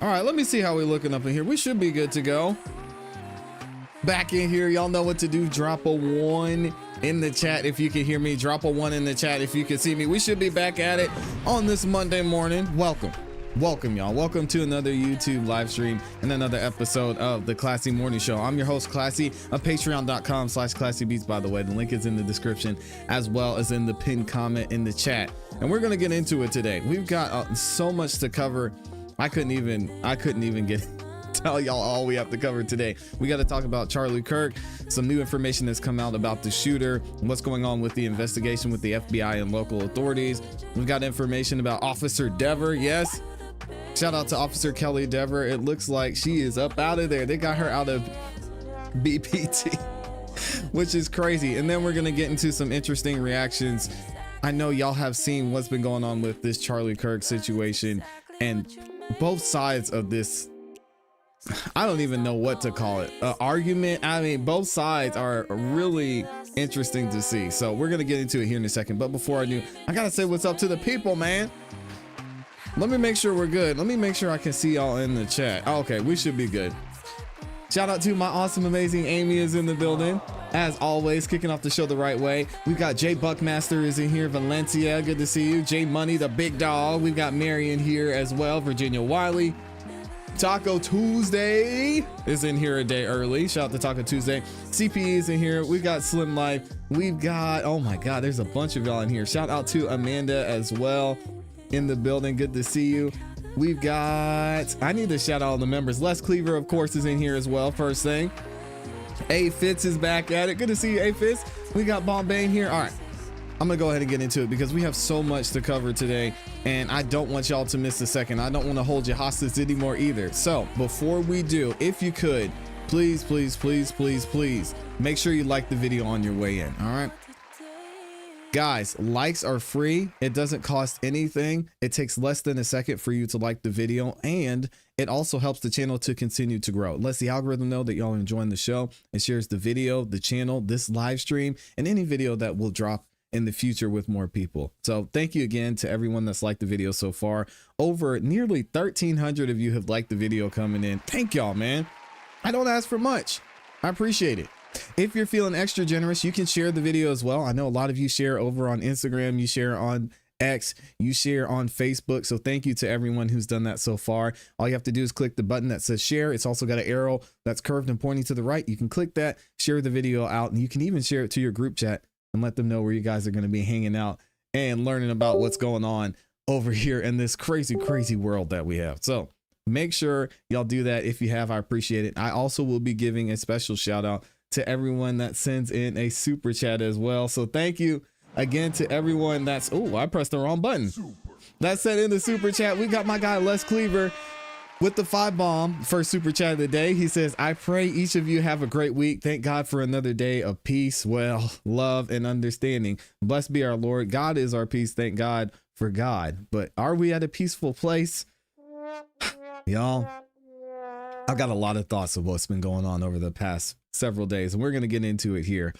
All right, let me see how we're looking up in here. We should be good to go. Back in here, y'all know what to do. Drop a 1 in the chat if you can hear me. Drop a 1 in the chat if you can see me. We should be back at it on this Monday morning. Welcome, y'all. Welcome to another YouTube live stream and another episode of the ClassE Morning Show. I'm your host, ClassE, of patreon.com/ClassEbeats, by the way. The link is in the description as well as in the pinned comment in the chat. And we're going to get into it today. We've got so much to cover. I couldn't even get tell y'all all we have to cover today. We got to talk about Charlie Kirk, some new information that's come out about the shooter, what's going on with the investigation with the FBI and local authorities. We've got information about Officer Dever. Yes, shout out to Officer Kelly Dever. It looks like she is up out of there. They got her out of BPD, which is crazy. And then we're gonna get into some interesting reactions. I know y'all have seen what's been going on with this Charlie Kirk situation, and both sides of this, I don't even know what to call it, argument. I mean, both sides are really interesting to see. So we're gonna get into it here in a second. But before I do, I gotta say what's up to the people, man. Let me make sure we're good. Let me make sure I can see y'all in the chat. Okay, we should be good. Shout out to my awesome, amazing Amy is in the building. As always, kicking off the show the right way. We've got Jay Buckmaster is in here. Valencia, good to see you. Jay Money, the big dog. We've got Mary in here as well. Virginia Wiley. Taco Tuesday is in here a day early. Shout out to Taco Tuesday. CPE is in here. We've got Slim Life. We've got, oh my God, there's a bunch of y'all in here. Shout out to Amanda as well in the building. Good to see you. We've got, I need to shout out all the members. Les Cleaver, of course, is in here as well. First thing. A Fitz is back at it. Good to see you, A Fitz. We got Bombay in here. All right, I'm gonna go ahead and get into it because we have so much to cover today, and I don't want y'all to miss a second. I don't want to hold you hostage anymore either. So before we do, if you could, please make sure you like the video on your way in. All right, guys, likes are free. It doesn't cost anything. It takes less than a second for you to like the video, and it also helps the channel to continue to grow. It lets the algorithm know that y'all are enjoying the show. It shares the video, the channel, this live stream, and any video that will drop in the future with more people. So thank you again to everyone that's liked the video so far. Over nearly 1,300 of you have liked the video coming in. Thank y'all, man. I don't ask for much. I appreciate it. If you're feeling extra generous, you can share the video as well. I know a lot of you share over on Instagram, you share on X, you share on Facebook. So thank you to everyone who's done that so far. All you have to do is click the button that says share. It's also got an arrow that's curved and pointing to the right. You can click that, share the video out, and you can even share it to your group chat and let them know where you guys are going to be hanging out and learning about what's going on over here in this crazy world that we have. So make sure y'all do that. If you have, I appreciate it. I also will be giving a special shout out to everyone that sends in a super chat as well. So thank you again to everyone that's, oh, I pressed the wrong button. That sent in the super chat. We got my guy Les Cleaver with the 5 bomb, first super chat of the day. He says, I pray each of you have a great week. Thank God for another day of peace, well, love, and understanding. Blessed be our Lord. God is our peace. Thank God for God. But are we at a peaceful place? Y'all, I've got a lot of thoughts of what's been going on over the past several days, and we're going to get into it here.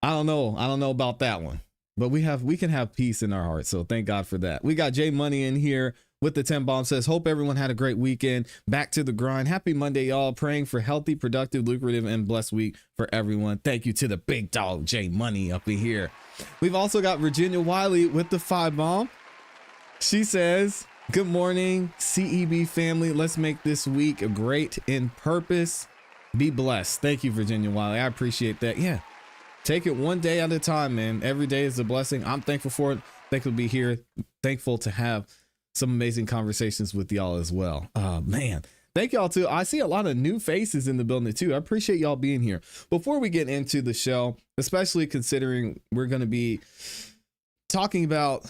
I don't know about that one, but we can have peace in our hearts. So thank God for that. We got Jay Money in here with the 10 bomb. Says, hope everyone had a great weekend. Back to the grind. Happy Monday, y'all. Praying for healthy, productive, lucrative, and blessed week for everyone. Thank you to the big dog, Jay Money, up in here. We've also got Virginia Wiley with the 5 bomb. She says, good morning, CEB family. Let's make this week great in purpose. Be blessed. Thank you, Virginia Wiley. I appreciate that. Yeah. Take it one day at a time, man. Every day is a blessing. I'm thankful for it. Thankful to be here. Thankful to have some amazing conversations with y'all as well. Man, thank y'all too. I see a lot of new faces in the building too. I appreciate y'all being here. Before we get into the show, especially considering we're going to be talking about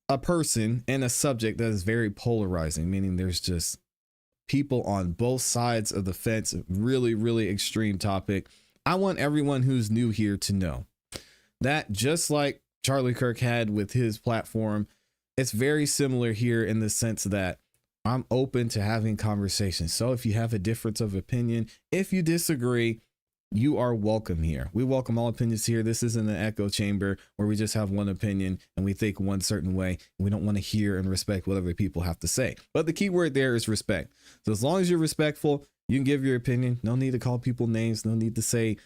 a person and a subject that is very polarizing, meaning there's just people on both sides of the fence. Really extreme topic. I want everyone who's new here to know that just like Charlie Kirk had with his platform, it's very similar here in the sense that I'm open to having conversations. So if you have a difference of opinion, if you disagree, you are welcome here. We welcome all opinions here. This isn't an echo chamber where we just have one opinion and we think one certain way. And we don't want to hear and respect what other people have to say. But the key word there is respect. So as long as you're respectful, you can give your opinion. No need to call people names. No need to say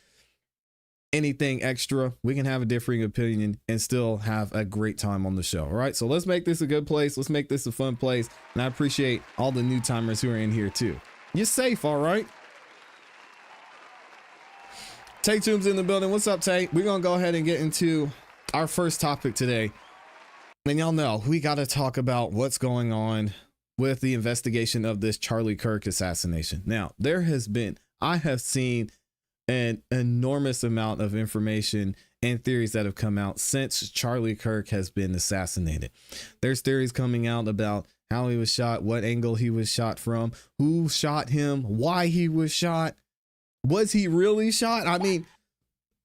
anything extra. We can have a differing opinion and still have a great time on the show. All right. So let's make this a good place. Let's make this a fun place. And I appreciate all the new timers who are in here too. You're safe. All right. Tay Tomb's in the building. What's up, Tay? We're going to go ahead and get into our first topic today. And y'all know we got to talk about what's going on with the investigation of this Charlie Kirk assassination. Now, I have seen an enormous amount of information and theories that have come out since Charlie Kirk has been assassinated. There's theories coming out about how he was shot, what angle he was shot from, who shot him, why he was shot. Was he really shot? I mean,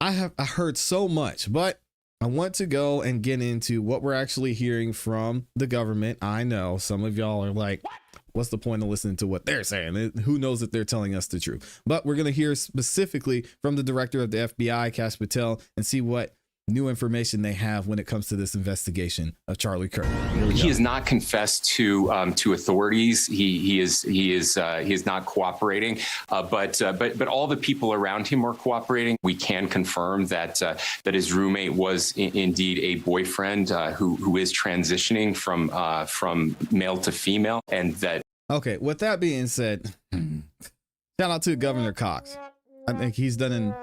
I heard so much, but I want to go and get into what we're actually hearing from the government. I know some of y'all are like, what's the point of listening to what they're saying? Who knows if they're telling us the truth? But we're going to hear specifically from the director of the FBI, Kash Patel, and see what new information they have when it comes to this investigation of Charlie Kirk. He has not confessed to authorities. He is not cooperating. But all the people around him are cooperating. We can confirm that his roommate was indeed a boyfriend who is transitioning from male to female, and that. Okay. With that being said, shout out to Governor Cox. I think he's done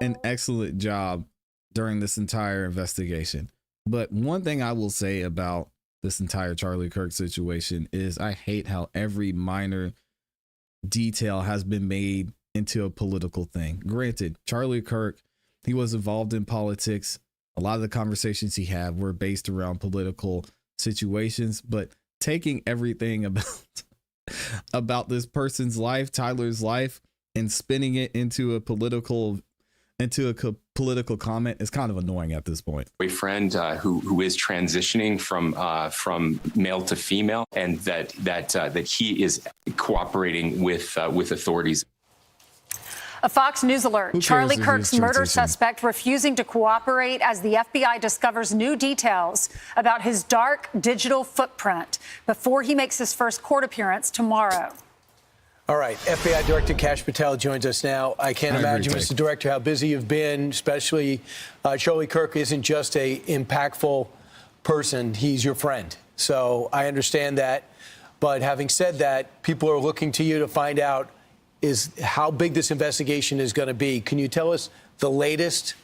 an excellent job during this entire investigation. But one thing I will say about this entire Charlie Kirk situation is I hate how every minor detail has been made into a political thing. Granted, Charlie Kirk, he was involved in politics. A lot of the conversations he had were based around political situations, but taking everything about this person's life, Tyler's life, and spinning it into a political comment is kind of annoying at this point. Boyfriend who is transitioning from male to female, and that he is cooperating with authorities. A Fox News alert. Charlie Kirk's murder suspect refusing to cooperate as the FBI discovers new details about his dark digital footprint before he makes his first court appearance tomorrow. All right, FBI Director Kash Patel joins us now. I can't imagine, Mr. Director, how busy you've been, especially Charlie Kirk isn't just a impactful person, he's your friend. So I understand that. But having said that, people are looking to you to find out is how big this investigation is going to be. Can you tell us the latest?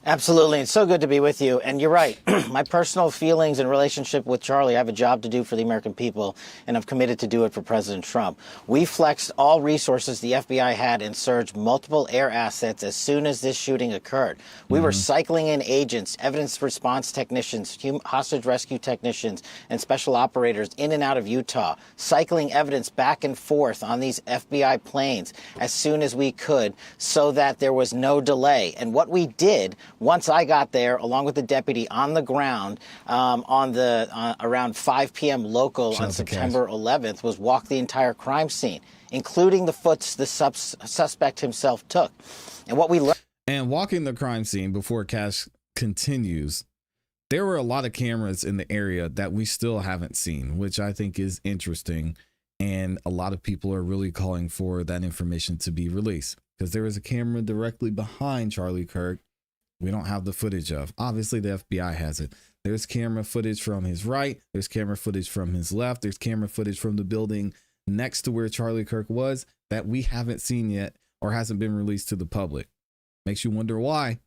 Absolutely. It's so good to be with you. And you're right. My personal feelings and relationship with Charlie, I have a job to do for the American people, and I'm committed to do it for President Trump. We flexed all resources the FBI had and surged multiple air assets as soon as this shooting occurred. We were cycling in agents, evidence response technicians, hostage rescue technicians, and special operators in and out of Utah, cycling evidence back and forth on these FBI planes as soon as we could so that there was no delay. And what we did once I got there, along with the deputy on the ground around 5 p.m. local on September 11th, was walk the entire crime scene, including the foots the suspect himself took. And what we learned. And walking the crime scene before Kash continues, there were a lot of cameras in the area that we still haven't seen, which I think is interesting. And a lot of people are really calling for that information to be released because there is a camera directly behind Charlie Kirk. We don't have the footage of. Obviously, the FBI has it. There's camera footage from his right. There's camera footage from his left. There's camera footage from the building next to where Charlie Kirk was that we haven't seen yet or hasn't been released to the public. Makes you wonder why.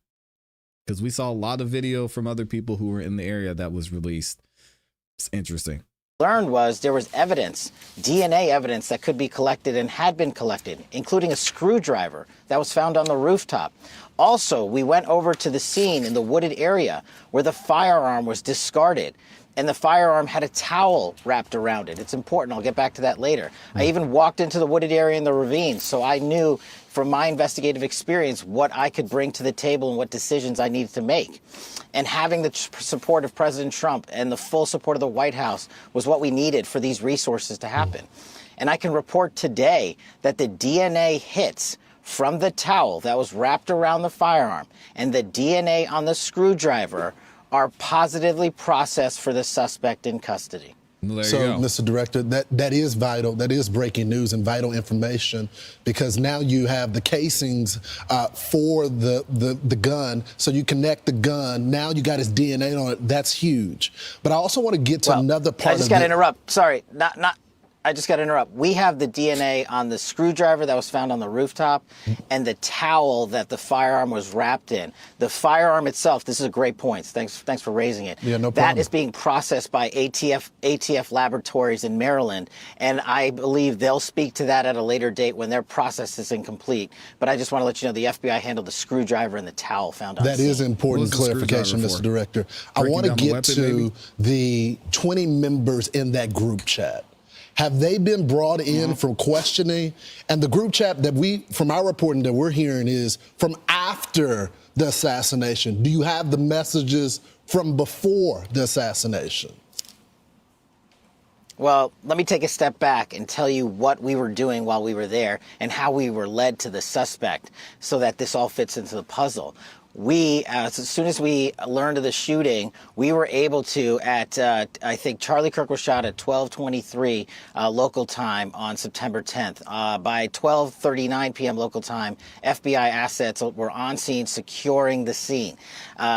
Because we saw a lot of video from other people who were in the area that was released. It's interesting. Learned was there was evidence, DNA evidence that could be collected and had been collected, including a screwdriver that was found on the rooftop. Also, we went over to the scene in the wooded area where the firearm was discarded, and the firearm had a towel wrapped around it. It's important. I'll get back to that later. I even walked into the wooded area in the ravine, so I knew from my investigative experience what I could bring to the table and what decisions I needed to make. And having the support of President Trump and the full support of the White House was what we needed for these resources to happen. And I can report today that the DNA hits from the towel that was wrapped around the firearm and the DNA on the screwdriver are positively processed for the suspect in custody. So, Mr. Director, that is vital. That is breaking news and vital information, because now you have the casings for the gun. So you connect the gun. Now you got his DNA on it. That's huge. But I also want to get to another part. I just got to interrupt. Sorry, I just got to interrupt. We have the DNA on the screwdriver that was found on the rooftop and the towel that the firearm was wrapped in. The firearm itself, this is a great point. Thanks for raising it. Yeah, no problem. That is being processed by ATF laboratories in Maryland, and I believe they'll speak to that at a later date when their process is incomplete. But I just want to let you know the FBI handled the screwdriver and the towel found on That scene. is important clarification, Mr. Director. I want to get to the 20 members in that group chat. Have they been brought in for questioning? And the group chat that from our reporting that we're hearing is from after the assassination. Do you have the messages from before the assassination? Well, let me take a step back and tell you what we were doing while we were there and how we were led to the suspect so that this all fits into the puzzle. We, as soon as we learned of the shooting, we were able to, I think Charlie Kirk was shot at 12:23 local time on September 10th. By 12:39 p.m. local time, FBI assets were on scene securing the scene.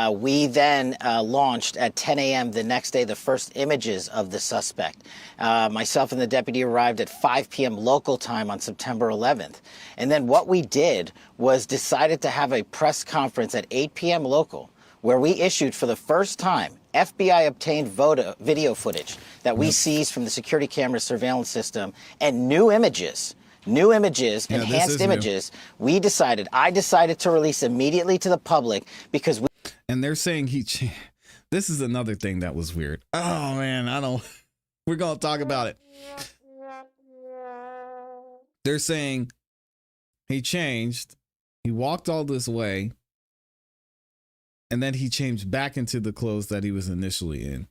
We then launched at 10 a.m. the next day the first images of the suspect. Myself and the deputy arrived at 5 p.m. local time on September 11th. And then what we did was decided to have a press conference at 8 p.m. local, where we issued for the first time FBI obtained video footage that we seized from the security camera surveillance system and new images, enhanced images. I decided to release immediately to the public because we. And they're saying this is another thing that was weird. Oh man, we're going to talk about it. They're saying he changed. He walked all this way. And then he changed back into the clothes that he was initially in.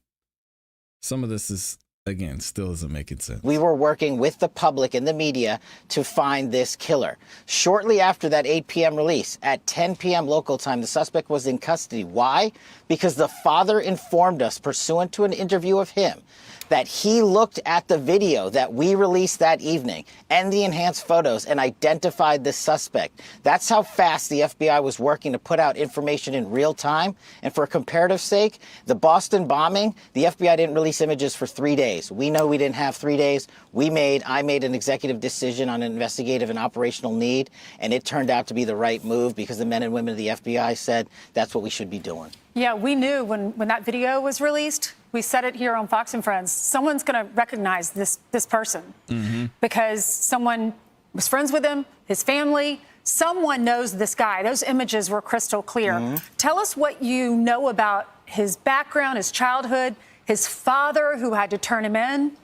Some of this is, again, still isn't making sense. We were working with the public and the media to find this killer. Shortly after that 8 p.m. release, at 10 p.m. local time, the suspect was in custody. Why? Because the father informed us, pursuant to an interview of him, that he looked at the video that we released that evening and the enhanced photos and identified the suspect. That's how fast the FBI was working to put out information in real time. And for a comparative sake, the Boston bombing, the FBI didn't release images for 3 days. We know we didn't have 3 days. I made an executive decision on an investigative and operational need, and it turned out to be the right move because the men and women of the FBI said that's what we should be doing. Yeah, we knew when that video was released, we said it here on Fox and Friends, someone's going to recognize this person because someone was friends with him, his family, someone knows this guy. Those images were crystal clear. Tell us what you know about his background, his childhood, his father who had to turn him in.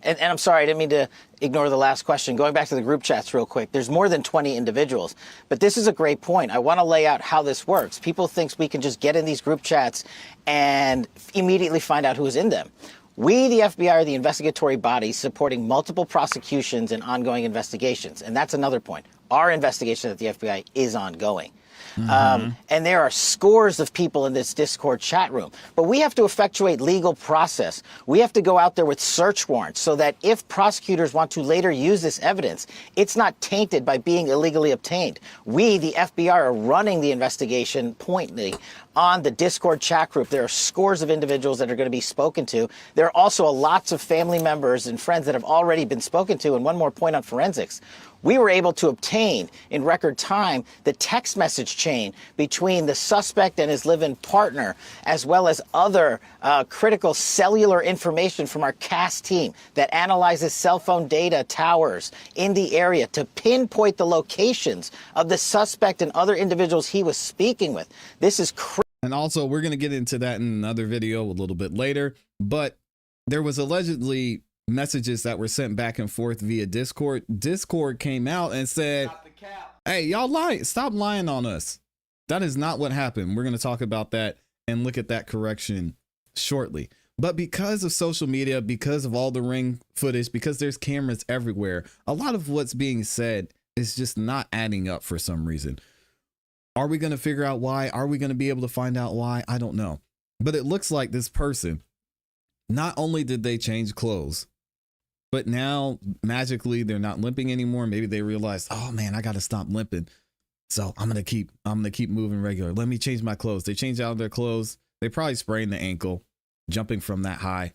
And I'm sorry, I didn't mean to ignore the last question. Going back to the group chats real quick, there's more than 20 individuals. But this is a great point. I want to lay out how this works. People think we can just get in these group chats and immediately find out who's in them. We, the FBI, are the investigatory body supporting multiple prosecutions and ongoing investigations. And that's another point. Our investigation at the FBI is ongoing. And there are scores of people in this Discord chat room. But we have to effectuate legal process. We have to go out there with search warrants so that if prosecutors want to later use this evidence, it's not tainted by being illegally obtained. We, the FBI, are running the investigation pointedly on the Discord chat group. There are scores of individuals that are going to be spoken to. There are also lots of family members and friends that have already been spoken to. And one more point on forensics. We were able to obtain in record time the text message chain between the suspect and his live-in partner, as well as other critical cellular information from our CAS team that analyzes cell phone data towers in the area to pinpoint the locations of the suspect and other individuals he was speaking with. This is and also, we're going to get into that in another video a little bit later. But there was allegedly messages that were sent back and forth via Discord. Discord came out and said, hey, y'all lie. Stop lying on us. That is not what happened. We're going to talk about that and look at that correction shortly. But because of social media, because of all the ring footage, because there's cameras everywhere, a lot of what's being said is just not adding up for some reason. Are we going to figure out why? Are we going to be able to find out why? I don't know. But it looks like this person, not only did they change clothes, but now magically they're not limping anymore. Maybe they realized, oh man, I got to stop limping. So I'm going to keep moving regular. Let me change my clothes. They changed out their clothes. They probably sprained the ankle jumping from that high.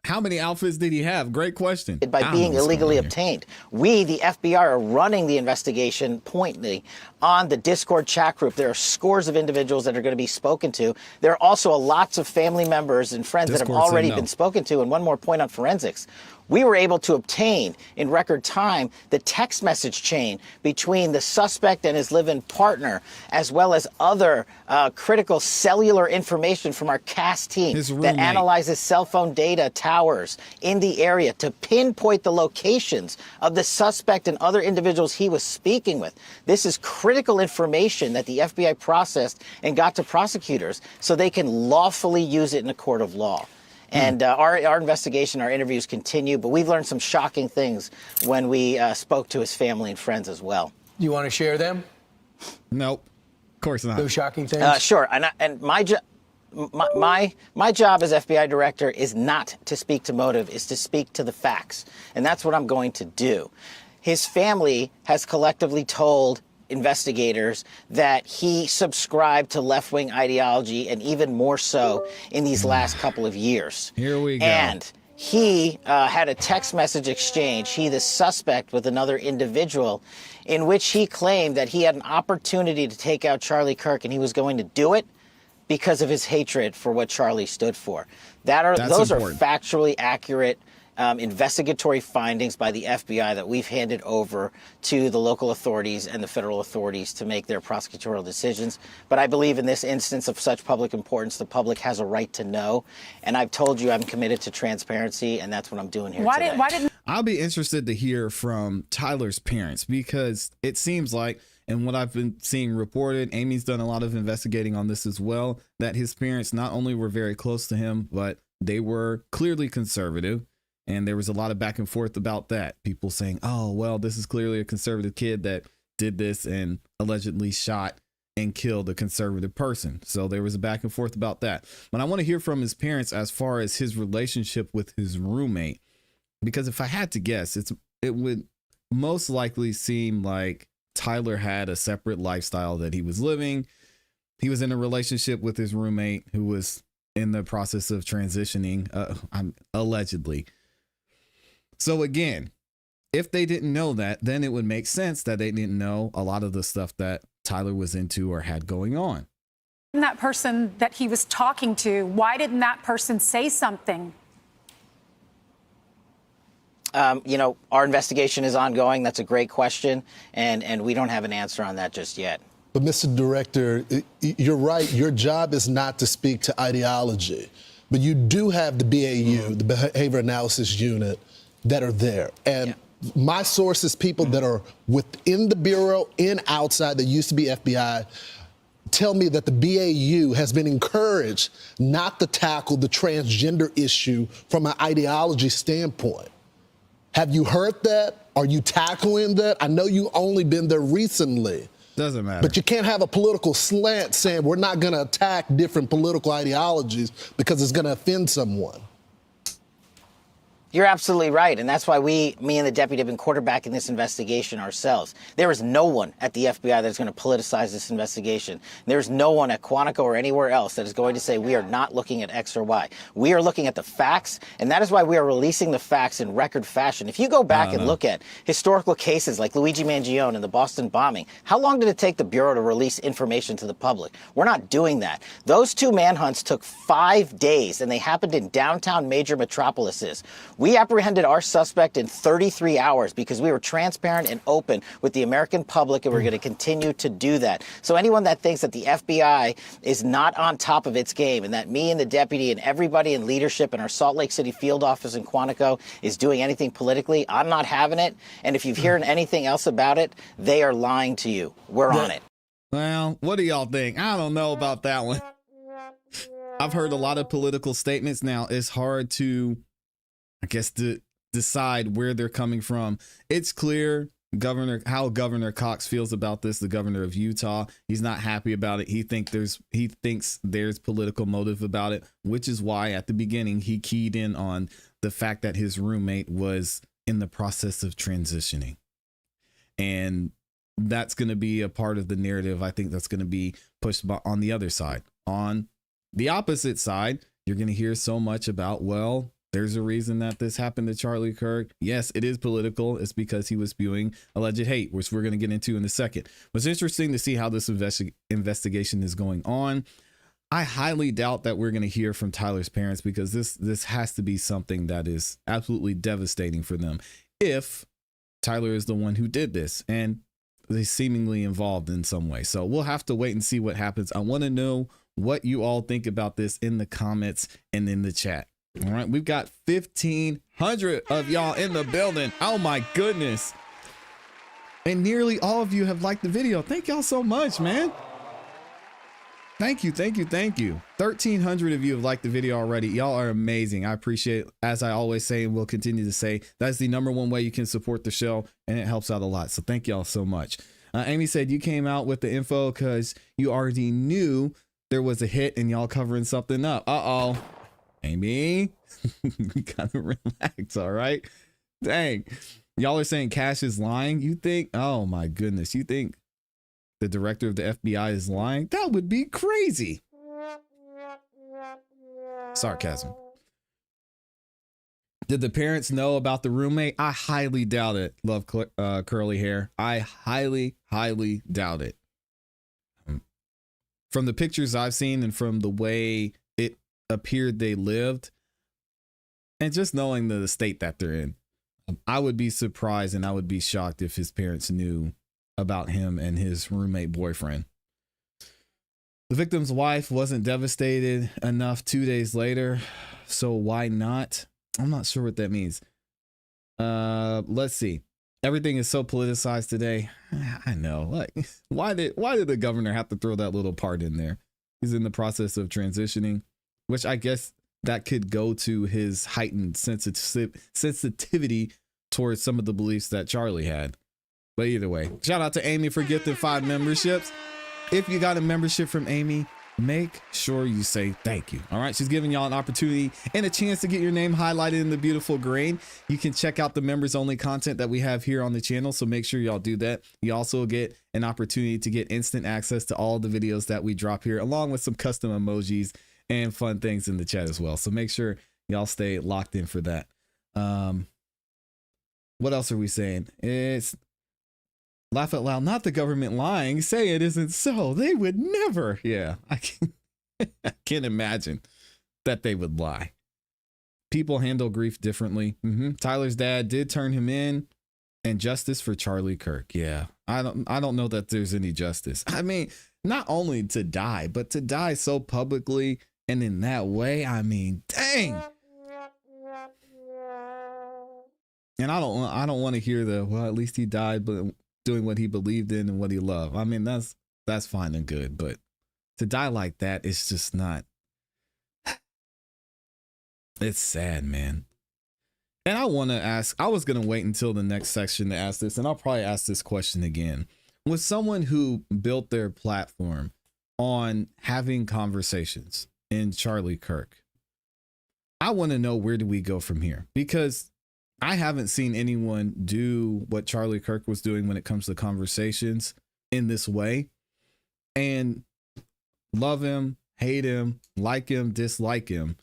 How many outfits did he have? Great question. By being illegally obtained. We, the FBI, are running the investigation pointedly on the Discord chat group. There are scores of individuals that are going to be spoken to. There are also lots of family members and friends that have already been spoken to. And one more point on forensics. We were able to obtain in record time the text message chain between the suspect and his live-in partner, as well as other critical cellular information from our CAS team that analyzes cell phone data towers in the area to pinpoint the locations of the suspect and other individuals he was speaking with. This is critical information that the FBI processed and got to prosecutors so they can lawfully use it in a court of law. And our investigation, our interviews continue, but we've learned some shocking things when we spoke to his family and friends as well. You want to share them? Nope, of course not. Those shocking things? Sure. And my job as FBI director is not to speak to motive, is to speak to the facts. And that's what I'm going to do. His family has collectively told investigators that he subscribed to left-wing ideology, and even more so in these last couple of years. Here we go. And he had a text message exchange, he the suspect, with another individual, in which he claimed that he had an opportunity to take out Charlie Kirk, and he was going to do it because of his hatred for what Charlie stood for. Those are factually accurate investigatory findings by the FBI that we've handed over to the local authorities and the federal authorities to make their prosecutorial decisions. But I believe in this instance of such public importance, the public has a right to know. And I've told you I'm committed to transparency, and that's what I'm doing here today. I'll be interested to hear from Tyler's parents, because it seems like, and what I've been seeing reported, Amy's done a lot of investigating on this as well, that his parents not only were very close to him, but they were clearly conservative. And there was a lot of back and forth about that. People saying, oh, well, this is clearly a conservative kid that did this and allegedly shot and killed a conservative person. So there was a back and forth about that. But I want to hear from his parents as far as his relationship with his roommate, because if I had to guess, it would most likely seem like Tyler had a separate lifestyle that he was living. He was in a relationship with his roommate who was in the process of transitioning, allegedly. So again, if they didn't know that, then it would make sense that they didn't know a lot of the stuff that Tyler was into or had going on. That person that he was talking to, why didn't that person say something? Our investigation is ongoing. That's a great question. And we don't have an answer on that just yet. But Mr. Director, you're right. Your job is not to speak to ideology, but you do have the BAU, the Behavior Analysis Unit, that are there. And my sources, people that are within the Bureau and outside that used to be FBI, tell me that the BAU has been encouraged not to tackle the transgender issue from an ideology standpoint. Have you heard that? Are you tackling that? I know you only been there recently. Doesn't matter. But you can't have a political slant saying we're not going to attack different political ideologies because it's going to offend someone. You're absolutely right. And that's why me and the deputy have been quarterbacking this investigation ourselves. There is no one at the FBI that is going to politicize this investigation. There's no one at Quantico or anywhere else that is going to say we are not looking at X or Y. We are looking at the facts, and that is why we are releasing the facts in record fashion. If you go back and look at historical cases like Luigi Mangione and the Boston bombing, how long did it take the Bureau to release information to the public? We're not doing that. Those two manhunts took 5 days, and they happened in downtown major metropolises. We apprehended our suspect in 33 hours because we were transparent and open with the American public, and we're going to continue to do that. So anyone that thinks that the FBI is not on top of its game and that me and the deputy and everybody in leadership in our Salt Lake City field office in Quantico is doing anything politically, I'm not having it. And if you've heard anything else about it, they are lying to you. We're on it. Well, what do y'all think? I don't know about that one. I've heard a lot of political statements. Now it's hard to, I guess, to decide where they're coming from. It's clear how Governor Cox feels about this, the governor of Utah. He's not happy about it. He thinks there's political motive about it, which is why at the beginning he keyed in on the fact that his roommate was in the process of transitioning. And that's going to be a part of the narrative. I think that's going to be pushed on the other side. On the opposite side, you're going to hear so much about, well, there's a reason that this happened to Charlie Kirk. Yes, it is political. It's because he was spewing alleged hate, which we're going to get into in a second. It's interesting to see how this investigation is going on. I highly doubt that we're going to hear from Tyler's parents, because this has to be something that is absolutely devastating for them if Tyler is the one who did this and they seemingly involved in some way. So we'll have to wait and see what happens. I want to know what you all think about this in the comments and in the chat. All right, we've got 1,500 of y'all in the building. Oh my goodness. And nearly all of you have liked the video. Thank y'all so much, man. Thank you, thank you, thank you. 1,300 of you have liked the video already. Y'all are amazing. I appreciate it. As I always say, and will continue to say, that's the #1 way you can support the show, and it helps out a lot. So thank y'all so much. Amy said you came out with the info because you already knew there was a hit and y'all covering something up. Uh-oh. Amy, we gotta relax, all right? Dang. Y'all are saying Cash is lying? You think? Oh my goodness. You think the director of the FBI is lying? That would be crazy. Sarcasm. Did the parents know about the roommate? I highly doubt it. Love curly hair. I highly, highly doubt it. From the pictures I've seen and from the way it appeared they lived, and just knowing the state that they're in, I would be surprised and I would be shocked if his parents knew about him and his roommate boyfriend. The victim's wife wasn't devastated enough 2 days later, so why not? I'm not sure what that means. Let's see. Everything is so politicized today. I know. Like, why did the governor have to throw that little part in there? He's in the process of transitioning, which I guess that could go to his heightened sensitivity towards some of the beliefs that Charlie had. But either way, shout out to Amy for gifting 5 memberships. If you got a membership from Amy, make sure you say thank you. All right. She's giving y'all an opportunity and a chance to get your name highlighted in the beautiful green. You can check out the members only content that we have here on the channel. So make sure y'all do that. You also get an opportunity to get instant access to all the videos that we drop here, along with some custom emojis and fun things in the chat as well. So make sure y'all stay locked in for that. What else are we saying? It's laugh out loud, not the government lying. Say it isn't so. They would never. Yeah, I can't imagine that they would lie. People handle grief differently. Tyler's dad did turn him in, and justice for Charlie Kirk. Yeah, I don't know that there's any justice. I mean, not only to die, but to die so publicly and in that way. I mean, dang. And I don't want to hear well, at least he died, but doing what he believed in and what he loved. I mean, that's fine and good, but to die like that, it's just not. It's sad, man. And I want to ask, I was going to wait until the next section to ask this, and I'll probably ask this question again. With someone who built their platform on having conversations in Charlie Kirk, I want to know, where do we go from here? Because I haven't seen anyone do what Charlie Kirk was doing when it comes to conversations in this way. And love him, hate him, like him, dislike him.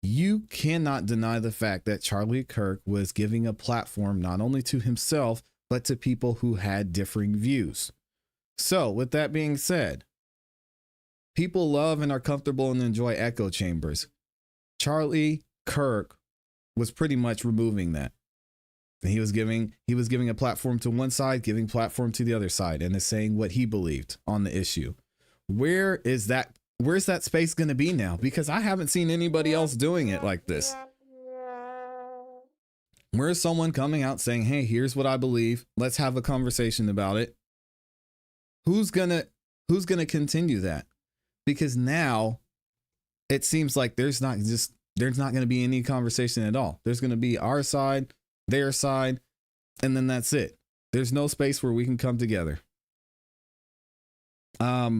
You cannot deny the fact that Charlie Kirk was giving a platform not only to himself, but to people who had differing views. So with that being said, people love and are comfortable and enjoy echo chambers. Charlie Kirk was pretty much removing that. And he was giving a platform to one side, giving platform to the other side, and is saying what he believed on the issue. Where's that space going to be now? Because I haven't seen anybody else doing it like this. Where's someone coming out saying, hey, here's what I believe. Let's have a conversation about it. Who's gonna continue that? Because now it seems like there's not going to be any conversation at all. There's going to be our side, their side, and then that's it. There's no space where we can come together. I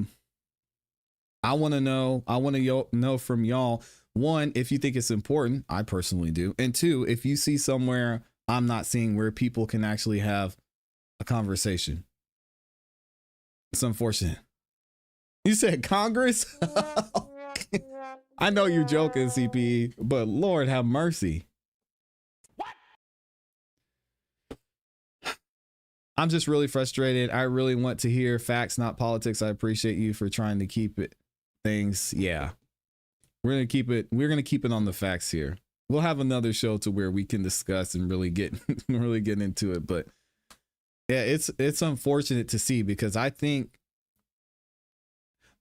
want to know from y'all, one, if you think it's important. I personally do. And two, if you see somewhere I'm not seeing where people can actually have a conversation. It's unfortunate. You said Congress? I know you're joking, CPE, but Lord have mercy. I'm just really frustrated. I really want to hear facts, not politics. I appreciate you for trying to keep it things. Yeah. We're going to keep it on the facts here. We'll have another show to where we can discuss and really get into it. But yeah, it's unfortunate to see, because I think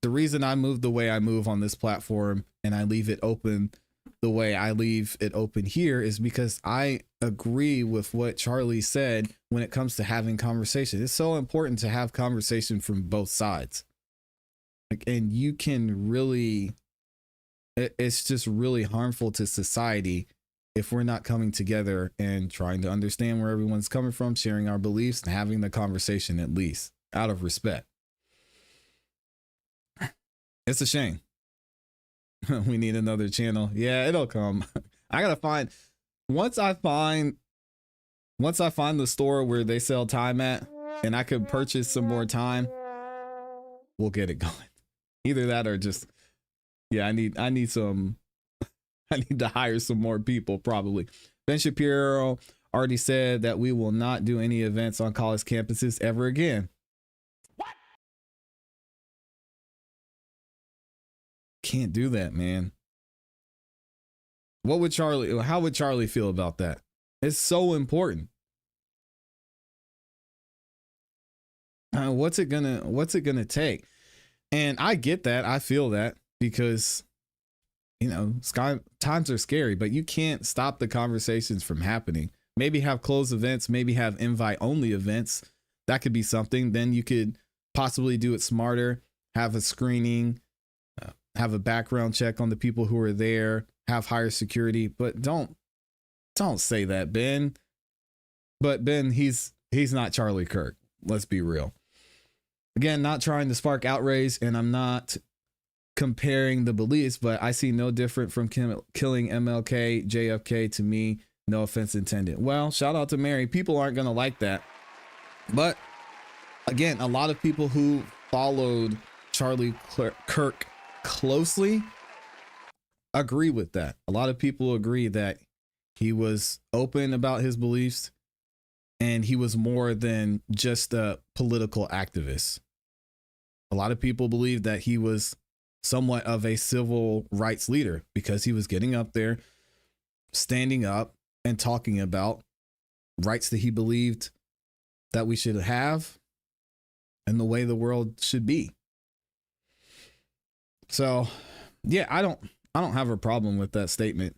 the reason I move the way I move on this platform and I leave it open the way I leave it open here is because I agree with what Charlie said when it comes to having conversation. It's so important to have conversation from both sides. And you can really, it's just really harmful to society if we're not coming together and trying to understand where everyone's coming from, sharing our beliefs, and having the conversation at least out of respect. It's a shame. We need another channel. Yeah, it'll come. I gotta find, once I find the store where they sell time at, and I could purchase some more time, we'll get it going. Either that or just, yeah, I need to hire some more people probably. Ben Shapiro already said that we will not do any events on college campuses ever again. Can't do that, man. How would Charlie feel about that? It's so important. What's it gonna take? And I get that. I feel that, because, you know, times are scary, but you can't stop the conversations from happening. Maybe have closed events, maybe have invite only events. That could be something. Then you could possibly do it smarter, have a screening, have a background check on the people who are there, have higher security, but don't say that, Ben. But Ben, he's not Charlie Kirk. Let's be real. Again, not trying to spark outrage, and I'm not comparing the beliefs, but I see no different from killing MLK, JFK to me. No offense intended. Well, shout out to Mary. People aren't going to like that. But again, a lot of people who followed Charlie Kirk closely agree with that. A lot of people agree that he was open about his beliefs, and he was more than just a political activist. A lot of people believe that he was somewhat of a civil rights leader, because he was getting up there, standing up and talking about rights that he believed that we should have and the way the world should be. So, yeah, I don't have a problem with that statement.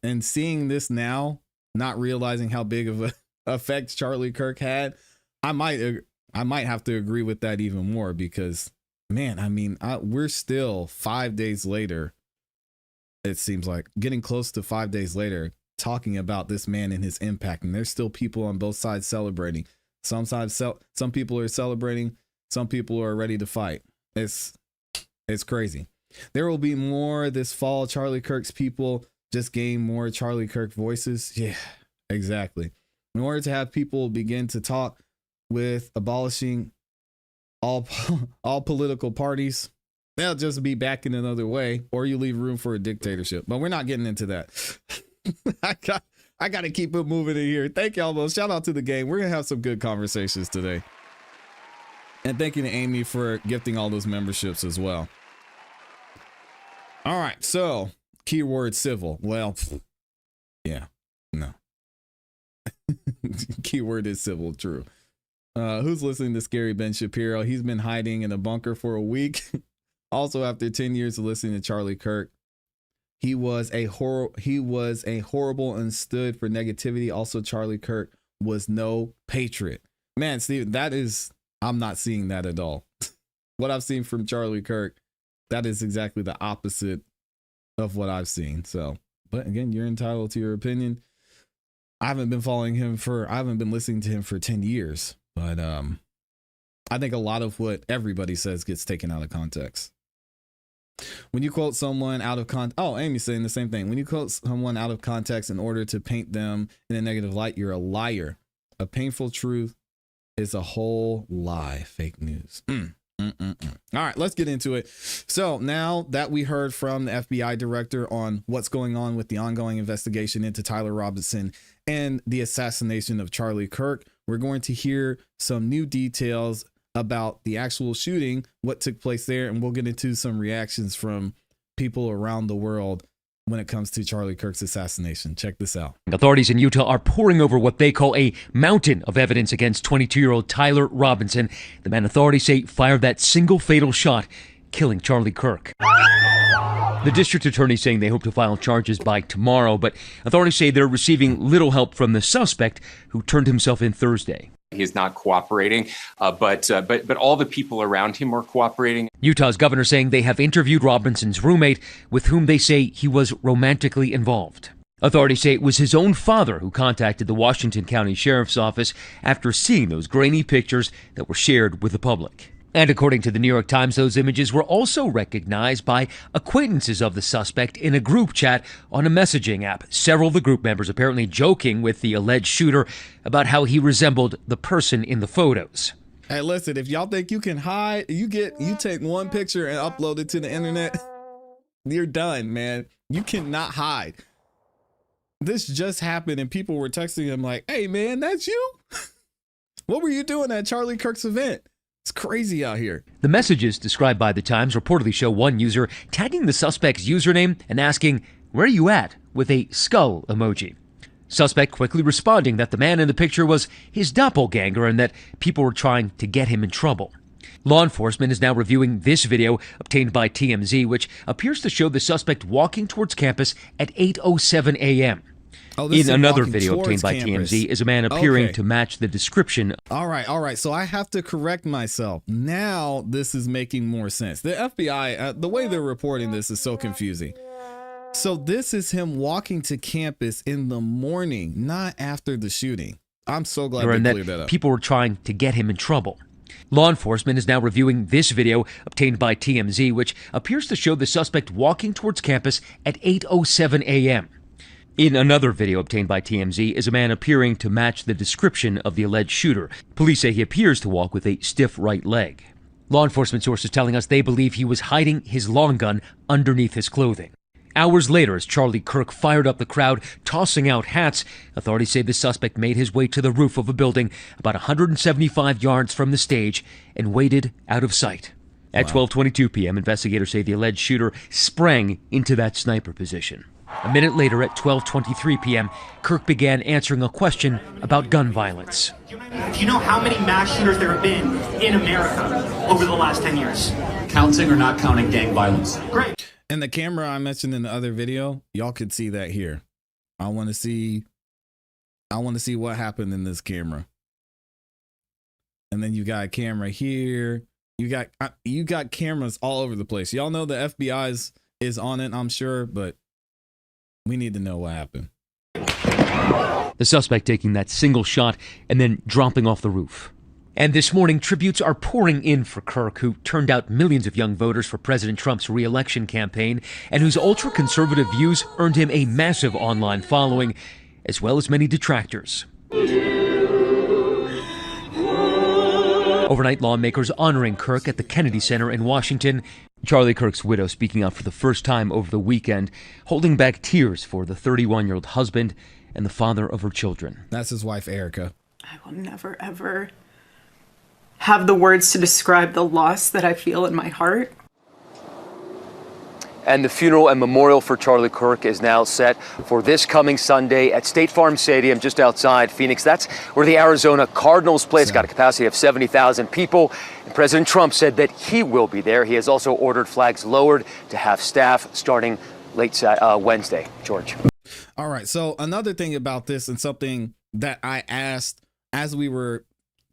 And seeing this now, not realizing how big of a effect Charlie Kirk had, I might have to agree with that even more, because, man, I mean, we're still 5 days later. It seems like getting close to 5 days later, talking about this man and his impact. And there's still people on both sides celebrating. Some people are celebrating. Some people are ready to fight. It's crazy. There will be more this fall. Charlie Kirk's people just gain more Charlie Kirk voices. Yeah, exactly. In order to have people begin to talk with abolishing all political parties, they'll just be back in another way, or you leave room for a dictatorship. But we're not getting into that. I got to keep it moving in here. Thank y'all both. Shout out to the game. We're going to have some good conversations today. And thank you to Amy for gifting all those memberships as well. All right. So keyword civil. Well, yeah, no. Keyword is civil. True. Who's listening to Scary Ben Shapiro? He's been hiding in a bunker for a week. Also, after 10 years of listening to Charlie Kirk, he was a horrible and stood for negativity. Also, Charlie Kirk was no patriot. Man, Steve, I'm not seeing that at all. What I've seen from Charlie Kirk, that is exactly the opposite of what I've seen. So, but again, you're entitled to your opinion. I haven't been listening to him for 10 years, but I think a lot of what everybody says gets taken out of context. When you quote someone out of Amy's saying the same thing. When you quote someone out of context in order to paint them in a negative light, you're a liar. A painful truth is a whole lie. Fake news. All right, let's get into it. So now that we heard from the FBI director on what's going on with the ongoing investigation into Tyler Robinson and the assassination of Charlie Kirk, we're going to hear some new details about the actual shooting, what took place there, and we'll get into some reactions from people around the world when it comes to Charlie Kirk's assassination. Check this out. Authorities in Utah are poring over what they call a mountain of evidence against 22-year-old Tyler Robinson, the man authorities say fired that single fatal shot, killing Charlie Kirk. The district attorney saying they hope to file charges by tomorrow, but authorities say they're receiving little help from the suspect who turned himself in Thursday. He's not cooperating, but all the people around him are cooperating. Utah's governor saying they have interviewed Robinson's roommate, with whom they say he was romantically involved. Authorities say it was his own father who contacted the Washington County Sheriff's Office after seeing those grainy pictures that were shared with the public. And according to the New York Times, those images were also recognized by acquaintances of the suspect in a group chat on a messaging app. Several of the group members apparently joking with the alleged shooter about how he resembled the person in the photos. Hey, listen, if y'all think you can hide, you take one picture and upload it to the internet, you're done, man. You cannot hide. This just happened and people were texting him like, hey, man, that's you? What were you doing at Charlie Kirk's event? It's crazy out here. The messages described by the Times reportedly show one user tagging the suspect's username and asking, "Where are you at?" with a skull emoji. Suspect quickly responding that the man in the picture was his doppelganger and that people were trying to get him in trouble. Law enforcement is now reviewing this video obtained by TMZ, which appears to show the suspect walking towards campus at 8:07 a.m. In another video obtained by TMZ is a man appearing to match the description. All right. So I have to correct myself. Now this is making more sense. The FBI, the way they're reporting this is so confusing. So this is him walking to campus in the morning, not after the shooting. I'm so glad they cleared that up. People were trying to get him in trouble. Law enforcement is now reviewing this video obtained by TMZ, which appears to show the suspect walking towards campus at 8:07 a.m. In another video obtained by TMZ is a man appearing to match the description of the alleged shooter. Police say he appears to walk with a stiff right leg. Law enforcement sources telling us they believe he was hiding his long gun underneath his clothing. Hours later, as Charlie Kirk fired up the crowd, tossing out hats, authorities say the suspect made his way to the roof of a building about 175 yards from the stage and waited out of sight. At 12:22 p.m., investigators say the alleged shooter sprang into that sniper position. A minute later, at 12:23 p.m., Kirk began answering a question about gun violence. Do you know how many mass shooters there have been in America over the last 10 years? Counting or not counting gang violence? Great. And the camera I mentioned in the other video, y'all could see that here. I want to see what happened in this camera. And then you got a camera here. You got cameras all over the place. Y'all know the FBI is on it, I'm sure, but we need to know what happened. The suspect taking that single shot and then dropping off the roof. And this morning, tributes are pouring in for Kirk, who turned out millions of young voters for President Trump's re-election campaign, and whose ultra-conservative views earned him a massive online following, as well as many detractors. Overnight, lawmakers honoring Kirk at the Kennedy Center in Washington. Charlie Kirk's widow speaking out for the first time over the weekend, holding back tears for the 31-year-old husband and the father of her children. That's his wife, Erica. I will never, ever have the words to describe the loss that I feel in my heart. And the funeral and memorial for Charlie Kirk is now set for this coming Sunday at State Farm Stadium just outside Phoenix. That's where the Arizona Cardinals play. It's got a capacity of 70,000 people. And President Trump said that he will be there. He has also ordered flags lowered to have staff starting late Wednesday. George. All right. So another thing about this, and something that I asked as we were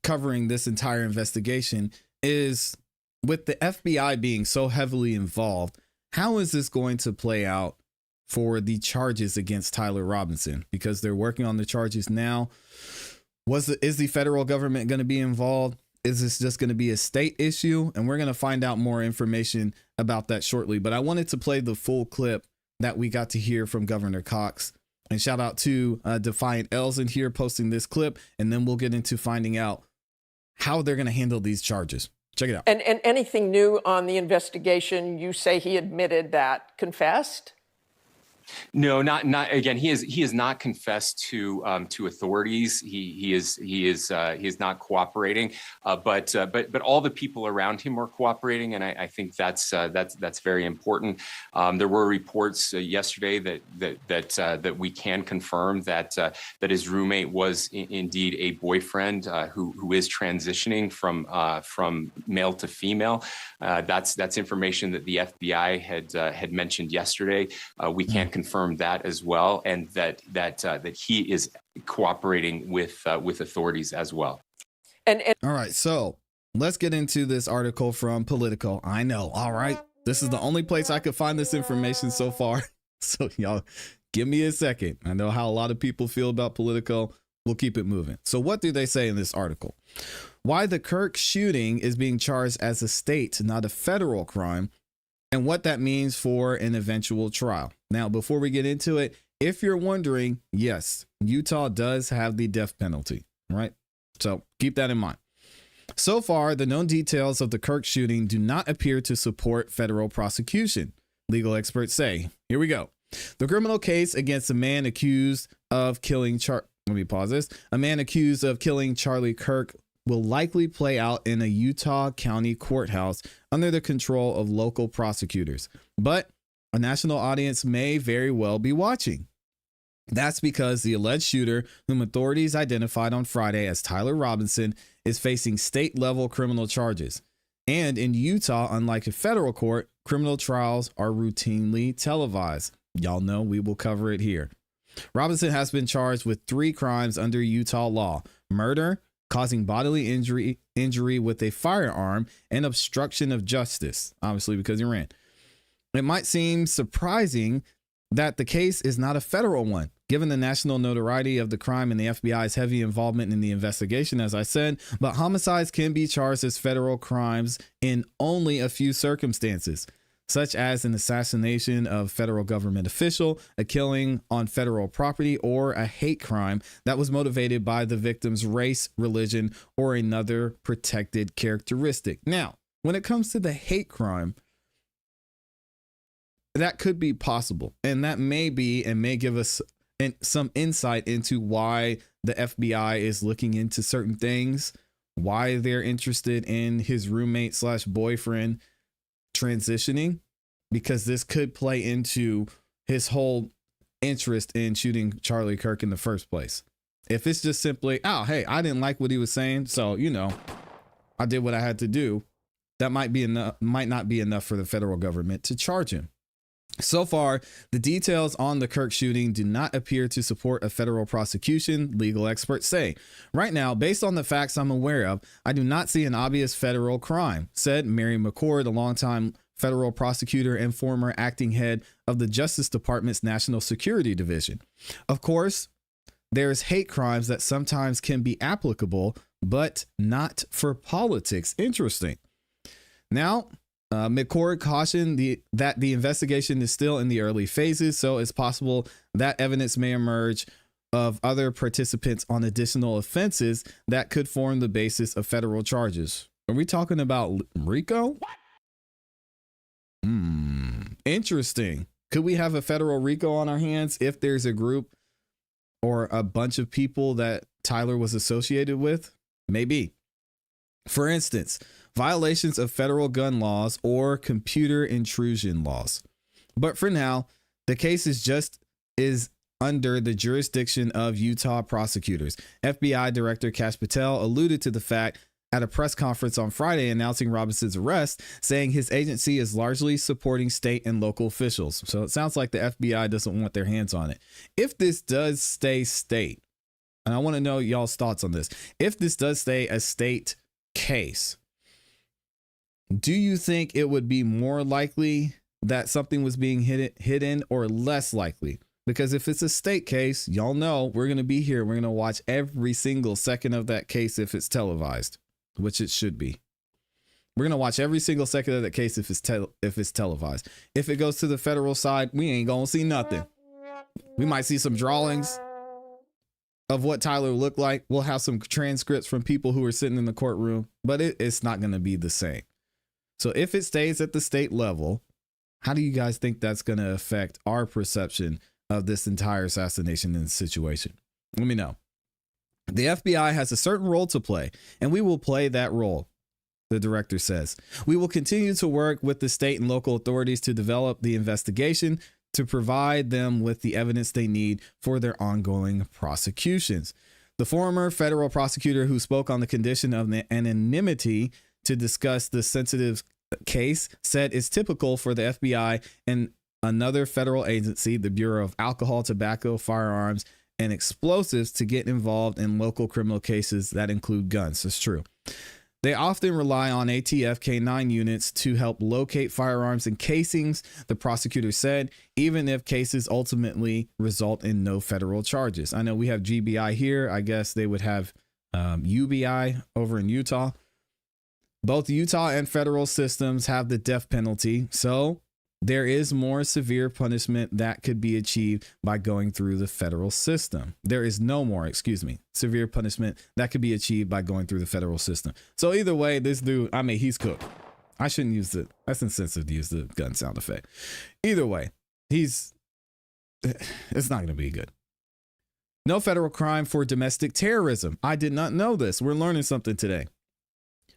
covering this entire investigation, is with the FBI being so heavily involved, how is this going to play out for the charges against Tyler Robinson? Because they're working on the charges now. Is the federal government going to be involved? Is this just going to be a state issue? And we're going to find out more information about that shortly. But I wanted to play the full clip that we got to hear from Governor Cox. And shout out to Defiant Els in here posting this clip. And then we'll get into finding out how they're going to handle these charges. Check it out. And anything new on the investigation? You say he admitted that, confessed? No, not again. He has not confessed to authorities. He is not cooperating. But all the people around him are cooperating, and I think that's very important. There were reports yesterday that we can confirm that his roommate was indeed a boyfriend who is transitioning from male to female. That's information that the FBI had mentioned yesterday. We can't confirm that as well, and that he is cooperating with authorities as well. And all right, so let's get into this article from Politico. I know, all right, this is the only place I could find this information so far. So y'all, give me a second. I know how a lot of people feel about Politico. We'll keep it moving. So what do they say in this article? Why the Kirk shooting is being charged as a state, not a federal crime, and what that means for an eventual trial. Now, before we get into it, if you're wondering, yes, Utah does have the death penalty, right? So keep that in mind. So far, the known details of the Kirk shooting do not appear to support federal prosecution, legal experts say. Here we go. The criminal case against a man accused of killing A man accused of killing Charlie Kirk will likely play out in a Utah County courthouse under the control of local prosecutors. But a national audience may very well be watching. That's because the alleged shooter, whom authorities identified on Friday as Tyler Robinson, is facing state-level criminal charges. And in Utah, unlike a federal court, criminal trials are routinely televised. Y'all know we will cover it here. Robinson has been charged with 3 crimes under Utah law: murder, causing bodily injury with a firearm, and obstruction of justice, obviously because he ran. It might seem surprising that the case is not a federal one, given the national notoriety of the crime and the FBI's heavy involvement in the investigation, as I said, but homicides can be charged as federal crimes in only a few circumstances, such as an assassination of federal government official, a killing on federal property, or a hate crime that was motivated by the victim's race, religion, or another protected characteristic. Now, when it comes to the hate crime, that could be possible, and that may give us some insight into why the FBI is looking into certain things, why they're interested in his roommate / boyfriend transitioning, because this could play into his whole interest in shooting Charlie Kirk in the first place. If it's just simply, oh, hey, I didn't like what he was saying, so, I did what I had to do, that might not be enough for the federal government to charge him. So far, the details on the Kirk shooting do not appear to support a federal prosecution, legal experts say. Right now, based on the facts I'm aware of, I do not see an obvious federal crime, said Mary McCord, a longtime federal prosecutor and former acting head of the Justice Department's National Security Division. Of course, there's hate crimes that sometimes can be applicable, but not for politics. Interesting. Now, McCord cautioned that the investigation is still in the early phases, so it's possible that evidence may emerge of other participants on additional offenses that could form the basis of federal charges. Are we talking about RICO? Interesting. Could we have a federal RICO on our hands if there's a group or a bunch of people that Tyler was associated with? Maybe. For instance, violations of federal gun laws or computer intrusion laws. But for now, the case is under the jurisdiction of Utah prosecutors. FBI Director Kash Patel alluded to the fact at a press conference on Friday announcing Robinson's arrest, saying his agency is largely supporting state and local officials. So it sounds like the FBI doesn't want their hands on it. If this does stay state, and I want to know y'all's thoughts on this, if this does stay a state case, do you think it would be more likely that something was being hidden or less likely? Because if it's a state case, y'all know we're going to be here. We're going to watch every single second of that case if it's televised, which it should be. We're going to watch every single second of that case if it's televised. If it goes to the federal side, we ain't going to see nothing. We might see some drawings of what Tyler looked like. We'll have some transcripts from people who are sitting in the courtroom, but it's not going to be the same. So if it stays at the state level, how do you guys think that's going to affect our perception of this entire assassination and situation? Let me know. The FBI has a certain role to play, and we will play that role, the director says. We will continue to work with the state and local authorities to develop the investigation to provide them with the evidence they need for their ongoing prosecutions. The former federal prosecutor who spoke on the condition of anonymity to discuss the sensitive case said it's typical for the FBI and another federal agency, the Bureau of Alcohol, Tobacco, Firearms, and Explosives, to get involved in local criminal cases that include guns. That's true. They often rely on ATF K-9 units to help locate firearms and casings, the prosecutor said, even if cases ultimately result in no federal charges. I know we have GBI here. I guess they would have UBI over in Utah. Both Utah and federal systems have the death penalty, so there is more severe punishment that could be achieved by going through the federal system. There is no more, severe punishment that could be achieved by going through the federal system. So either way, this dude, I mean, he's cooked. I shouldn't use that's insensitive to use the gun sound effect. Either way, it's not going to be good. No federal crime for domestic terrorism. I did not know this. We're learning something today.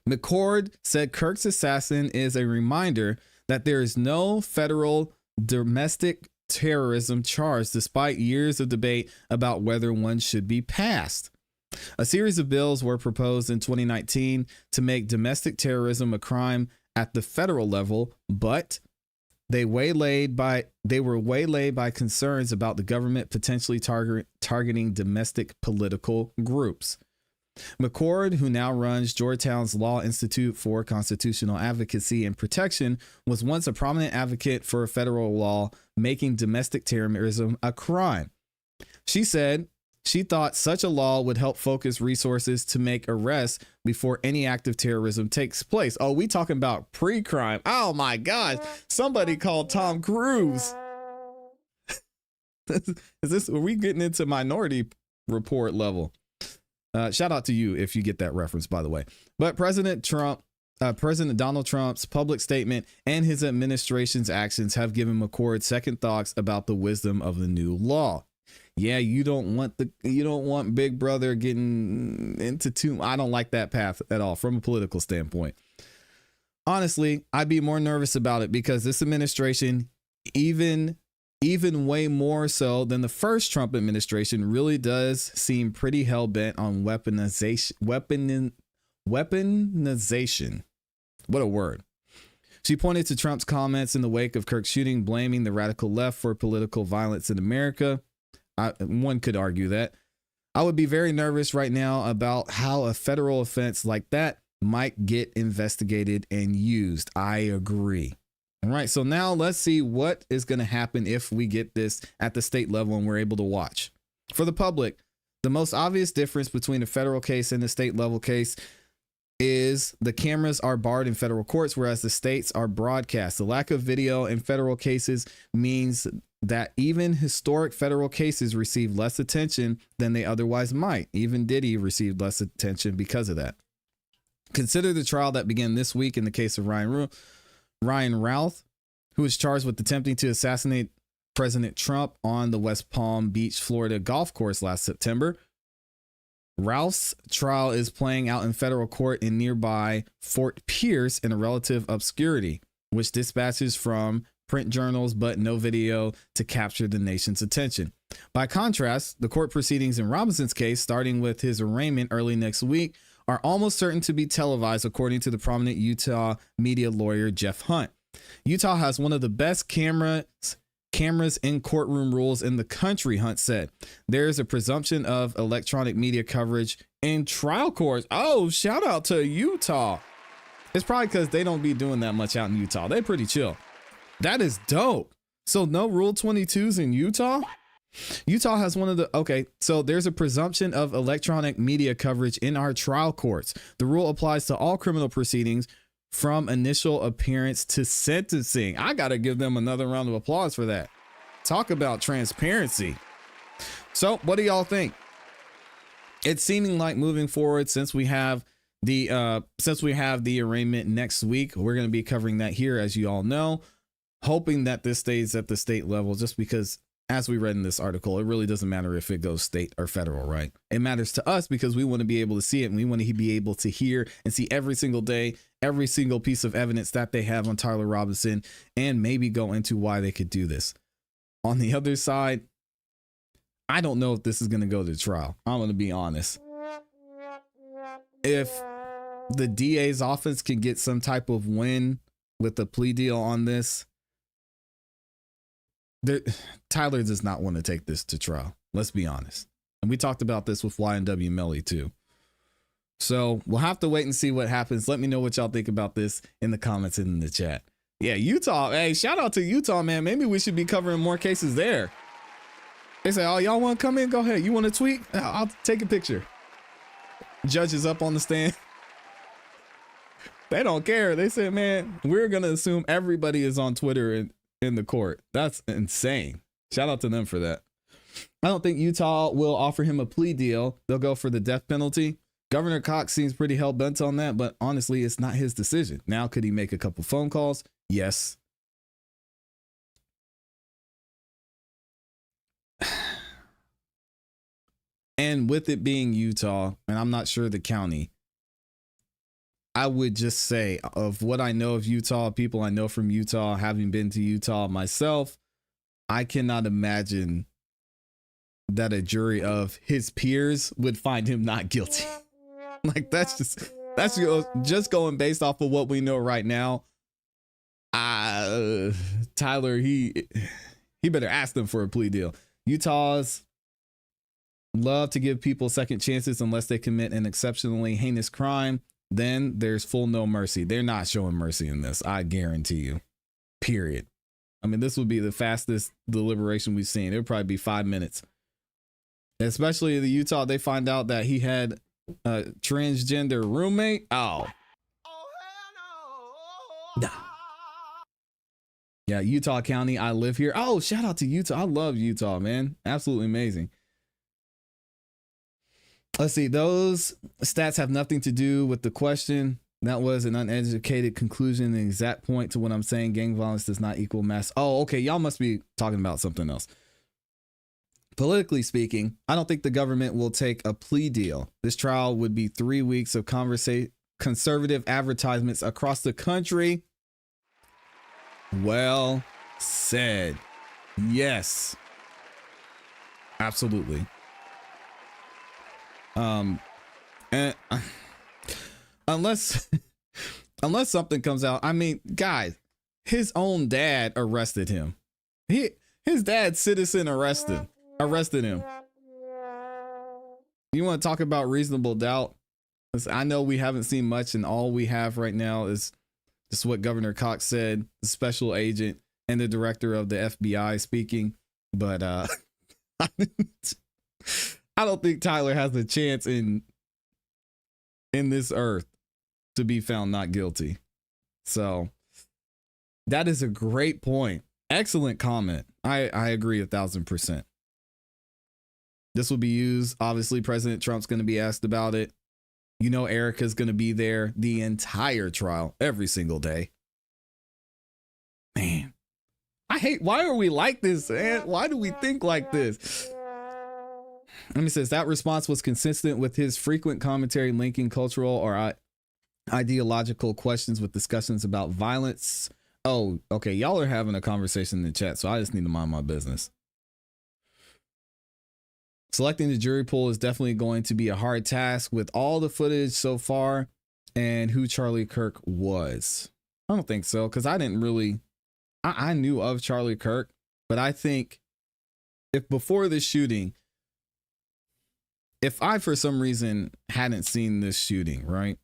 McCord said Kirk's assassin is a reminder that there is no federal domestic terrorism charge, despite years of debate about whether one should be passed. A series of bills were proposed in 2019 to make domestic terrorism a crime at the federal level, but they were waylaid by concerns about the government potentially targeting domestic political groups. McCord, who now runs Georgetown's Law Institute for Constitutional Advocacy and Protection, was once a prominent advocate for a federal law making domestic terrorism a crime. She said she thought such a law would help focus resources to make arrests before any act of terrorism takes place. Oh, we talking about pre-crime. Oh my gosh. Somebody called Tom Cruise. Are we getting into Minority Report level? Shout out to you if you get that reference, by the way. But President Donald Trump's public statement and his administration's actions have given McCord second thoughts about the wisdom of the new law. Yeah, you don't want Big Brother getting into I don't like that path at all from a political standpoint. Honestly, I'd be more nervous about it because this administration, even way more so than the first Trump administration, really does seem pretty hell-bent on weaponization. What a word. She pointed to Trump's comments in the wake of Kirk's shooting, blaming the radical left for political violence in America. One could argue that. I would be very nervous right now about how a federal offense like that might get investigated and used. I agree. All right, so now let's see what is going to happen if we get this at the state level and we're able to watch. For the public, the most obvious difference between a federal case and the state level case is the cameras are barred in federal courts, whereas the states are broadcast. The lack of video in federal cases means that even historic federal cases receive less attention than they otherwise might. Even Diddy received less attention because of that. Consider the trial that began this week in the case of Ryan Routh, who was charged with attempting to assassinate President Trump on the West Palm Beach, Florida golf course last September. Routh's trial is playing out in federal court in nearby Fort Pierce in a relative obscurity, which dispatches from print journals but no video to capture the nation's attention. By contrast, the court proceedings in Robinson's case, starting with his arraignment early next week, are almost certain to be televised, according to the prominent Utah media lawyer Jeff Hunt. Utah has one of the best cameras in courtroom rules in the country, Hunt said. There is a presumption of electronic media coverage in trial courts. Oh, shout out to Utah. It's probably because they don't be doing that much out in Utah. They're pretty chill. That is dope. So no Rule 22s in Utah? Utah has one of the, okay, so there's a presumption of electronic media coverage in our trial courts. The rule applies to all criminal proceedings from initial appearance to sentencing. I got to give them another round of applause for that. Talk about transparency. So what do y'all think? It's seeming like moving forward, since we have the arraignment next week, we're going to be covering that here, as you all know, hoping that this stays at the state level, just because, as we read in this article, it really doesn't matter if it goes state or federal, right? It matters to us because we want to be able to see it, and we want to be able to hear and see every single day, every single piece of evidence that they have on Tyler Robinson, and maybe go into why they could do this. On the other side, I don't know if this is going to go to trial. I'm going to be honest. If the DA's office can get some type of win with the plea deal on this, Tyler does not want to take this to trial. Let's be honest. And we talked about this with Y&W Melly too. So we'll have to wait and see what happens. Let me know what y'all think about this in the comments and in the chat. Yeah, Utah. Hey, shout out to Utah, man. Maybe we should be covering more cases there. They say, oh, y'all want to come in? Go ahead. You want to tweet? I'll take a picture. Judge is up on the stand. They don't care. They said, man, we're going to assume everybody is on Twitter in the court. That's insane. Shout out to them for that. I don't think Utah will offer him a plea deal. They'll go for the death penalty. Governor Cox seems pretty hell bent on that, but honestly, it's not his decision. Now, could he make a couple phone calls? Yes. And with it being Utah, and I'm not sure the county, I would just say, of what I know of Utah, people I know from Utah, having been to Utah myself, I cannot imagine that a jury of his peers would find him not guilty. Like, that's just going based off of what we know right now. Tyler, he better ask them for a plea deal. Utah's love to give people second chances unless they commit an exceptionally heinous crime. Then there's full no mercy. They're not showing mercy in this. I guarantee you. Period. I mean, this would be the fastest deliberation we've seen. It would probably be 5 minutes. Especially the Utah, they find out that he had a transgender roommate. Oh. Nah. Yeah, Utah County. I live here. Oh, shout out to Utah. I love Utah, man. Absolutely amazing. Let's see. Those stats have nothing to do with the question. That was an uneducated conclusion, an exact point to what I'm saying. Gang violence does not equal mass. Oh, okay. Y'all must be talking about something else. Politically speaking, I don't think the government will take a plea deal. This trial would be 3 weeks of conservative advertisements across the country. Well said. Yes. Absolutely. And unless something comes out, I mean, guys, his own dad arrested him. His dad's citizen arrested him. You want to talk about reasonable doubt? I know we haven't seen much, and all we have right now is just what Governor Cox said, the special agent and the director of the FBI speaking. But I don't think Tyler has a chance in this earth to be found not guilty. So that is a great point. Excellent comment. I agree 1,000%. This will be used. Obviously, President Trump's going to be asked about it. You know, Erica's going to be there the entire trial, every single day. Man, why are we like this, man? Why do we think like this? And he says that response was consistent with his frequent commentary linking cultural or ideological questions with discussions about violence. Oh, okay. Y'all are having a conversation in the chat, so I just need to mind my business. Selecting the jury pool is definitely going to be a hard task with all the footage so far and who Charlie Kirk was. I don't think so, because I didn't really, I knew of Charlie Kirk, but I think if before the shooting, if I for some reason hadn't seen this shooting, right?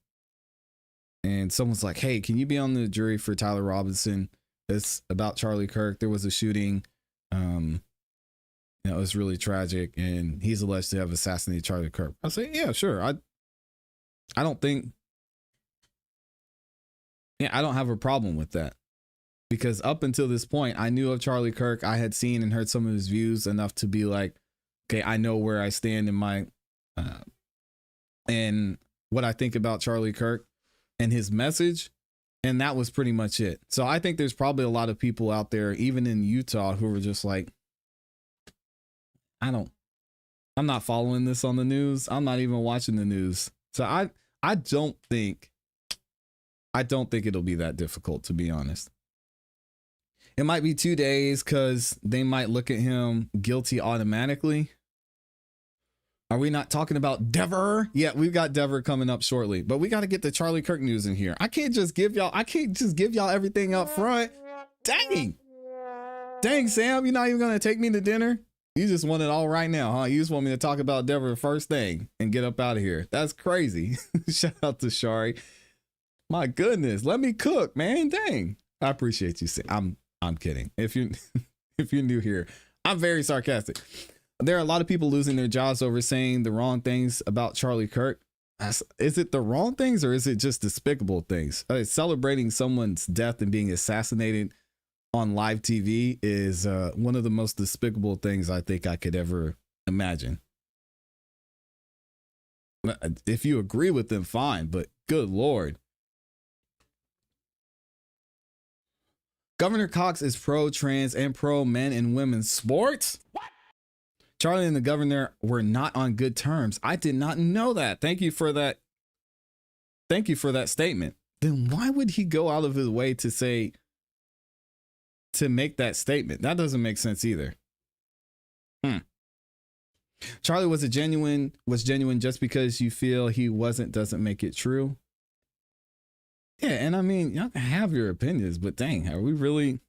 And someone's like, hey, can you be on the jury for Tyler Robinson? It's about Charlie Kirk. There was a shooting. It was really tragic, and he's alleged to have assassinated Charlie Kirk. I say, yeah, sure. I don't think. Yeah, I don't have a problem with that, because up until this point, I knew of Charlie Kirk. I had seen and heard some of his views enough to be like, okay, I know where I stand in my, and what I think about Charlie Kirk and his message. And that was pretty much it. So I think there's probably a lot of people out there, even in Utah, who were just like, I'm not following this on the news. I'm not even watching the news. So I don't think it'll be that difficult, to be honest. It might be 2 days because they might look at him guilty automatically. Are we not talking about Dever? Yeah, we've got Dever coming up shortly, but we got to get the Charlie Kirk news in here. I can't just give y'all everything up front. Dang, Sam, you're not even going to take me to dinner? You just want it all right now, huh? You just want me to talk about Dever first thing and get up out of here. That's crazy. Shout out to Shari. My goodness, let me cook, man. Dang. I appreciate you, Sam. I'm kidding. If you're new here, I'm very sarcastic. There are a lot of people losing their jobs over saying the wrong things about Charlie Kirk. Is it the wrong things, or is it just despicable things? Celebrating someone's death and being assassinated on live TV is one of the most despicable things I think I could ever imagine. If you agree with them, fine, but good Lord. Governor Cox is pro-trans and pro-men and women's sports. What? Charlie and the governor were not on good terms. I did not know that. Thank you for that. Thank you for that statement. Then why would he go out of his way to make that statement? That doesn't make sense either. Charlie was genuine just because you feel he wasn't doesn't make it true. Yeah, and I mean, y'all can have your opinions, but dang, are we really?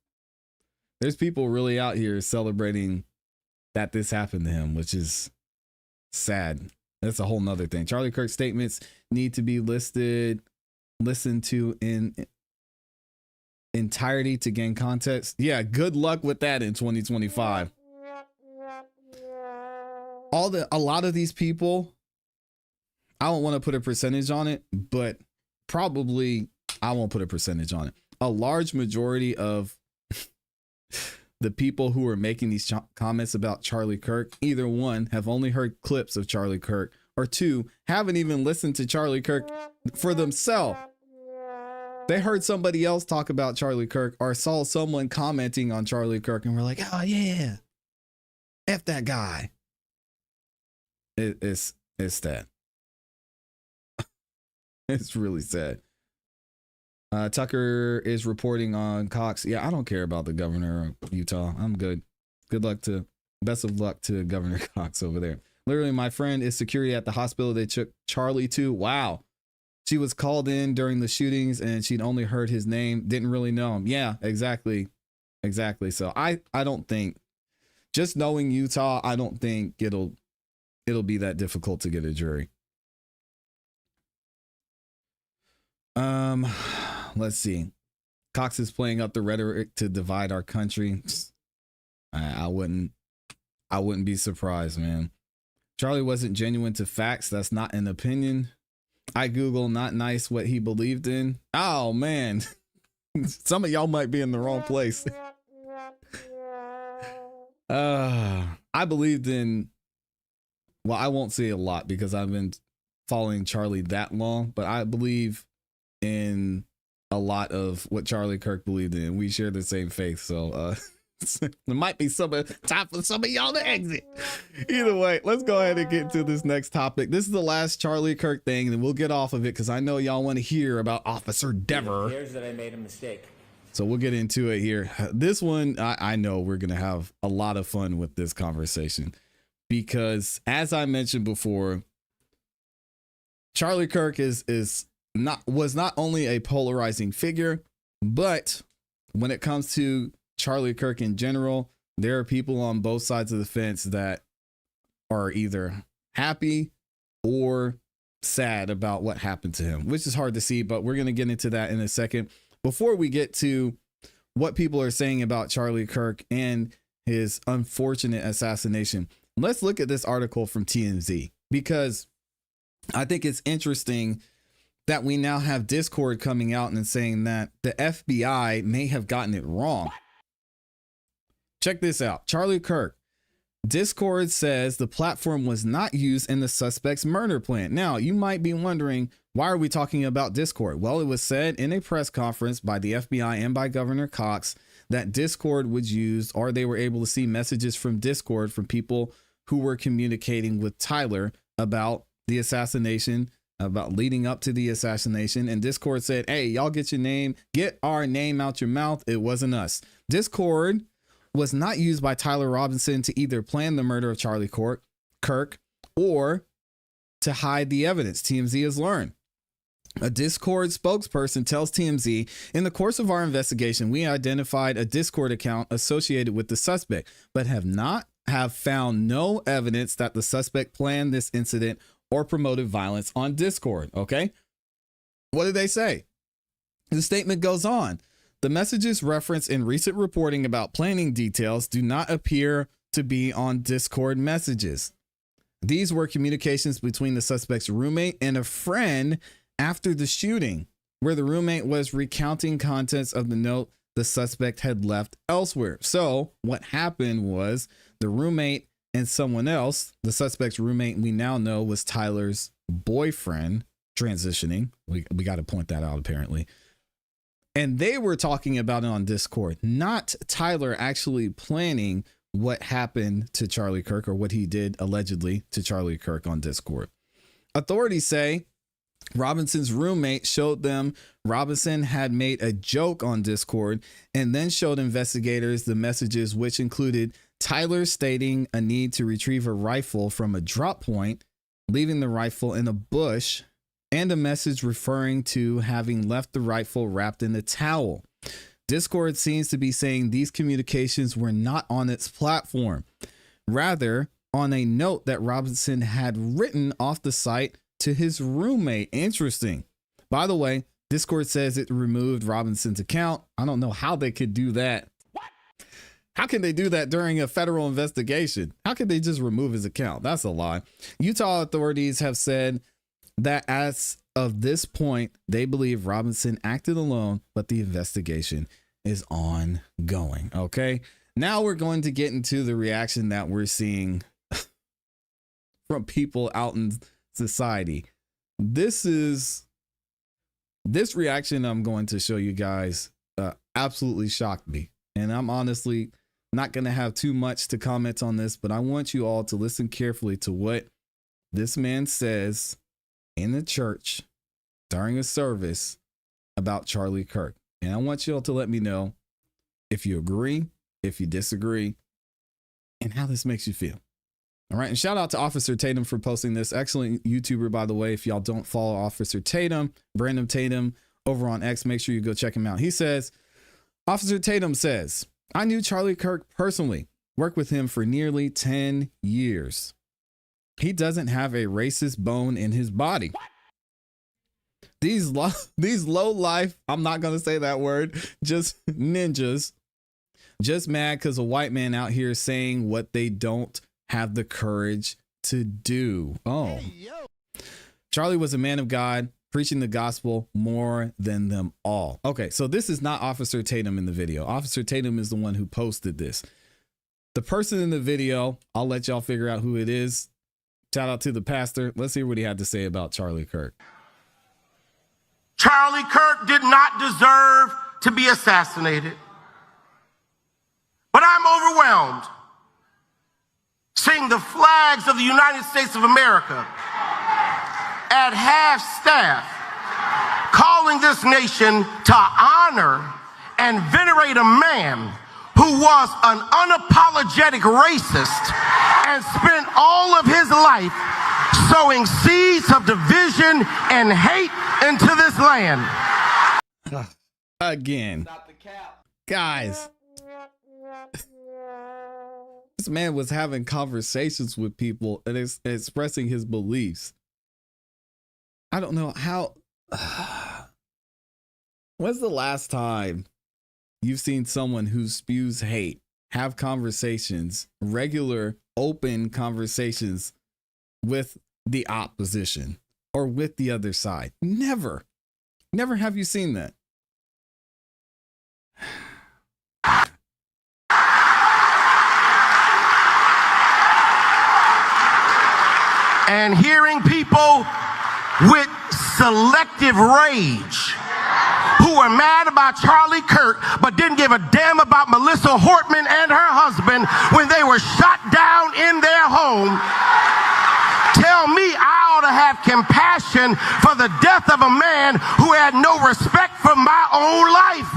There's people really out here celebrating that this happened to him, which is sad. That's a whole nother thing. Charlie Kirk's statements need to be listened to in entirety to gain context. Yeah, good luck with that in 2025. A lot of these people, I don't want to put a percentage on it, but probably I won't put a percentage on it. A large majority of the people who are making these comments about Charlie Kirk, either one, have only heard clips of Charlie Kirk, or two, haven't even listened to Charlie Kirk for themselves. They heard somebody else talk about Charlie Kirk or saw someone commenting on Charlie Kirk and were like, oh yeah, F that guy. It's sad. It's really sad. Tucker is reporting on Cox. Yeah, I don't care about the governor of Utah. I'm good. Best of luck to Governor Cox over there. Literally, my friend is security at the hospital they took Charlie to. Wow. She was called in during the shootings and she'd only heard his name. Didn't really know him. Yeah, exactly. So I don't think, just knowing Utah, I don't think it'll be that difficult to get a jury. Let's see. Cox is playing up the rhetoric to divide our country. I wouldn't be surprised, man. Charlie wasn't genuine to facts. That's not an opinion. I Google not nice what he believed in. Oh man. Some of y'all might be in the wrong place. I believed in, well, I won't say a lot because I've been following Charlie that long, but I believe in a lot of what Charlie Kirk believed in. We share the same faith, so there might be time for some of y'all to exit. Either way, let's go ahead and get into this next topic. This is the last Charlie Kirk thing, and we'll get off of it because I know y'all want to hear about Officer Dever. Here's that I made a mistake. So we'll get into it here. This one, I know we're gonna have a lot of fun with this conversation because, as I mentioned before, Charlie Kirk was not only a polarizing figure, but when it comes to Charlie Kirk in general, there are people on both sides of the fence that are either happy or sad about what happened to him, which is hard to see, but we're going to get into that in a second. Before we get to what people are saying about Charlie Kirk and his unfortunate assassination, let's look at this article from TMZ, because I think it's interesting that we now have Discord coming out and saying that the FBI may have gotten it wrong. Check this out. Charlie Kirk. Discord says the platform was not used in the suspect's murder plan. Now, you might be wondering, why are we talking about Discord? Well, it was said in a press conference by the FBI and by Governor Cox that Discord was used, or they were able to see messages from Discord from people who were communicating with Tyler about the assassination, about leading up to the assassination. And Discord said, hey, y'all get our name out your mouth. It wasn't us. Discord was not used by Tyler Robinson to either plan the murder of Charlie Kirk or to hide the evidence, TMZ has learned. A Discord spokesperson tells TMZ, in the course of our investigation, we identified a Discord account associated with the suspect, but have found no evidence that the suspect planned this incident or promoted violence on Discord. Okay. What did they say? The statement goes on. The messages referenced in recent reporting about planning details do not appear to be on Discord messages. These were communications between the suspect's roommate and a friend after the shooting, where the roommate was recounting contents of the note the suspect had left elsewhere. So what happened was the roommate and someone else, the suspect's roommate, we now know was Tyler's boyfriend, transitioning. We got to point that out apparently. And they were talking about it on Discord, not Tyler actually planning what happened to Charlie Kirk or what he did allegedly to Charlie Kirk on Discord. Authorities say Robinson's roommate showed them Robinson had made a joke on Discord and then showed investigators the messages, which included Tyler stating a need to retrieve a rifle from a drop point, leaving the rifle in a bush, and a message referring to having left the rifle wrapped in a towel. Discord seems to be saying these communications were not on its platform, rather on a note that Robinson had written off the site to his roommate. Interesting. By the way, Discord says it removed Robinson's account. I don't know how they could do that. What? How can they do that during a federal investigation? How could they just remove his account? That's a lie. Utah authorities have said that as of this point, they believe Robinson acted alone, but the investigation is ongoing. Okay. Now we're going to get into the reaction that we're seeing from people out in society. This reaction I'm going to show you guys absolutely shocked me. And I'm honestly not going to have too much to comment on this, but I want you all to listen carefully to what this man says in the church during a service about Charlie Kirk. And I want you all to let me know if you agree, if you disagree, and how this makes you feel. All right. And shout out to Officer Tatum for posting this. Excellent YouTuber, by the way. If y'all don't follow Officer Tatum, Brandon Tatum over on X, make sure you go check him out. He says, Officer Tatum says, I knew Charlie Kirk personally, worked with him for nearly 10 years. He doesn't have a racist bone in his body. These low life, I'm not going to say that word, just ninjas, just mad because a white man out here saying what they don't have the courage to do. Oh, Charlie was a man of God, preaching the gospel more than them all. Okay, so this is not Officer Tatum in the video. Officer Tatum is the one who posted this. The person in the video, I'll let y'all figure out who it is. Shout out to the pastor. Let's hear what he had to say about Charlie Kirk. Charlie Kirk did not deserve to be assassinated. But I'm overwhelmed seeing the flags of the United States of America at half staff calling this nation to honor and venerate a man who was an unapologetic racist and spent all of his life sowing seeds of division and hate into this land. Again, guys, this man was having conversations with people and expressing his beliefs. I don't know how. When's the last time you've seen someone who spews hate have conversations, regular, open conversations with the opposition or with the other side. Never have you seen that. And hearing people with selective rage who are mad about Charlie Kirk but didn't give a damn about Melissa Hortman and her husband when they were shot down in their home tell me I ought to have compassion for the death of a man who had no respect for my own life.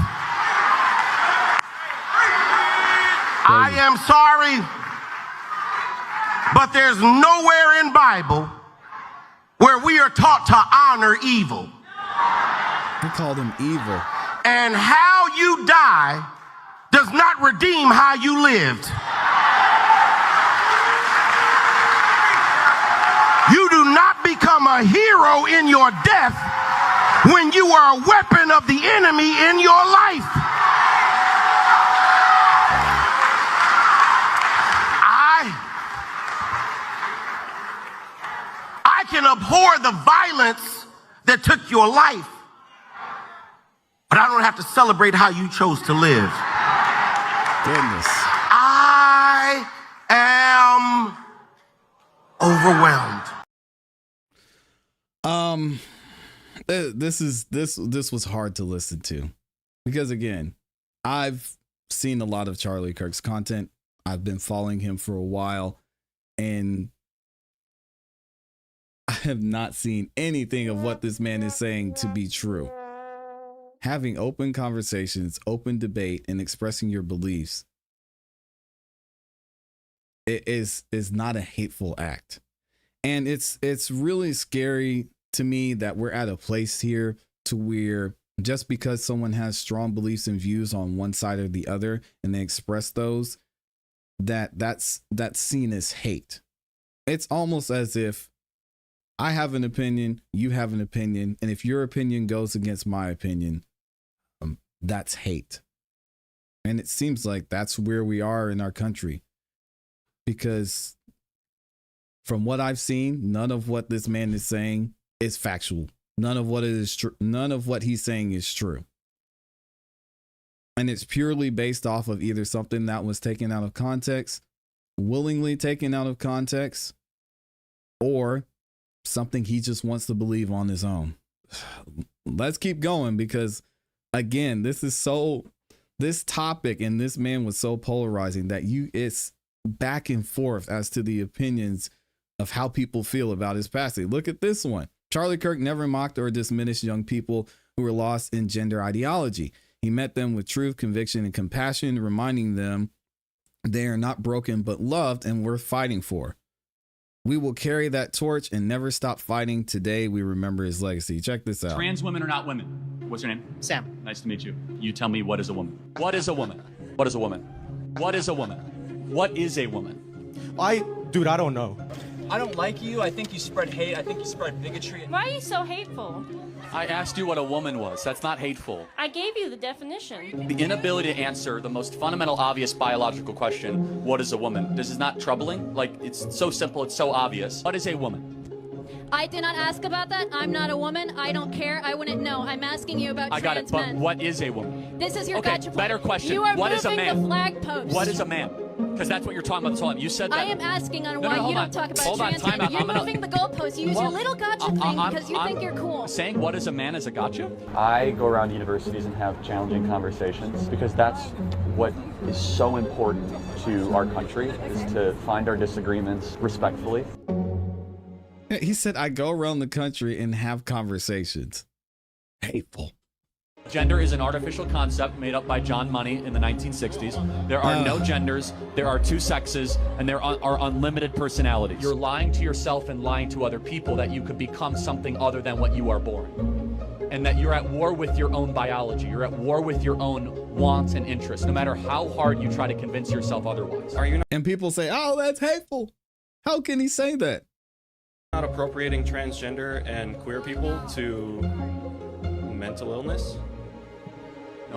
I am sorry, but there's nowhere in Bible where we are taught to honor evil. He called him evil. And how you die does not redeem how you lived. You do not become a hero in your death when you are a weapon of the enemy in your life. I can abhor the violence that took your life, but I don't have to celebrate how you chose to live. Goodness. I am overwhelmed. This was hard to listen to because, again, I've seen a lot of Charlie Kirk's content. I've been following him for a while, and I have not seen anything of what this man is saying to be true. Having open conversations, open debate, and expressing your beliefs is not a hateful act. And it's really scary to me that we're at a place here to where just because someone has strong beliefs and views on one side or the other and they express those, that's seen as hate. It's almost as if I have an opinion, you have an opinion, and if your opinion goes against my opinion, that's hate. And it seems like that's where we are in our country. Because from what I've seen, none of what this man is saying is factual. None of what he's saying is true. And it's purely based off of either something that was taken out of context, willingly taken out of context, or something he just wants to believe on his own. Let's keep going because, again, this topic and this man was so polarizing that it's back and forth as to the opinions of how people feel about his passing. Look at this one. Charlie Kirk never mocked or diminished young people who were lost in gender ideology. He met them with truth, conviction, and compassion, reminding them they are not broken but loved and worth fighting for. We will carry that torch and never stop fighting. Today, we remember his legacy. Check this out. Trans women are not women. What's your name? Sam. Nice to meet you. You tell me, what is a woman? What is a woman? What is a woman? What is a woman? What is a woman? Dude, I don't know. I don't like you. I think you spread hate. I think you spread bigotry. Why are you so hateful? I asked you what a woman was. That's not hateful. I gave you the definition. The inability to answer the most fundamental, obvious biological question, what is a woman? This is not troubling. Like, it's so simple, it's so obvious. What is a woman? I did not ask about that. I'm not a woman. I don't care. I wouldn't know. I'm asking you about I got it, trans but men. what is a woman? This is your okay, gotcha point. Better question. You are what is a moving man? the flag post. What is a man? Because that's what you're talking about this whole time. You said that. I am asking on No, why hold you on. don't talk about Hold on, trans time men. out. You're moving the goalposts. You use your little gotcha thing because you think you're cool. Saying what is a man is a gotcha? I go around universities and have challenging conversations because that's what is so important to our country, is to find our disagreements respectfully. He said, I go around the country and have conversations. Hateful. Gender is an artificial concept made up by John Money in the 1960s. There are no genders, there are two sexes, and there are unlimited personalities. You're lying to yourself and lying to other people that you could become something other than what you are born. And that you're at war with your own biology. You're at war with your own wants and interests, no matter how hard you try to convince yourself otherwise. Are you not? And people say, oh, that's hateful. How can he say that? Not appropriating transgender and queer people to mental illness.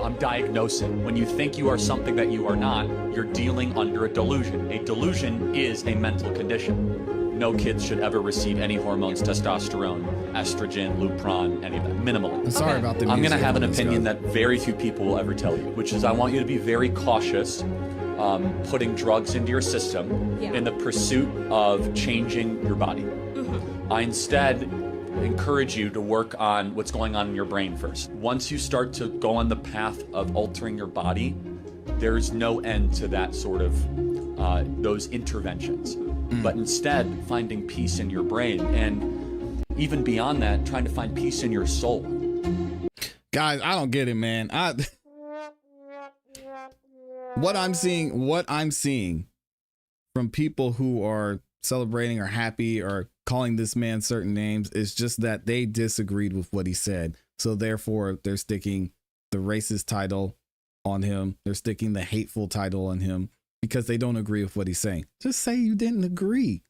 I'm diagnosing. When you think you are something that you are not, you're dealing under a delusion. A delusion is a mental condition. No kids should ever receive any hormones, testosterone, estrogen, Lupron, any of that, minimally. I'm sorry about the I'm going to music have an on this, opinion guys. that very few people will ever tell you, which is I want you to be very cautious putting drugs into your system in the pursuit of changing your body. I instead encourage you to work on what's going on in your brain first. Once you start to go on the path of altering your body, there's no end to that sort of those interventions. But instead, finding peace in your brain, and even beyond that, trying to find peace in your soul. Guys, I don't get it, man. What I'm seeing from people who are celebrating or happy or calling this man certain names is just that they disagreed with what he said. So therefore, they're sticking the racist title on him. They're sticking the hateful title on him because they don't agree with what he's saying. Just say you didn't agree.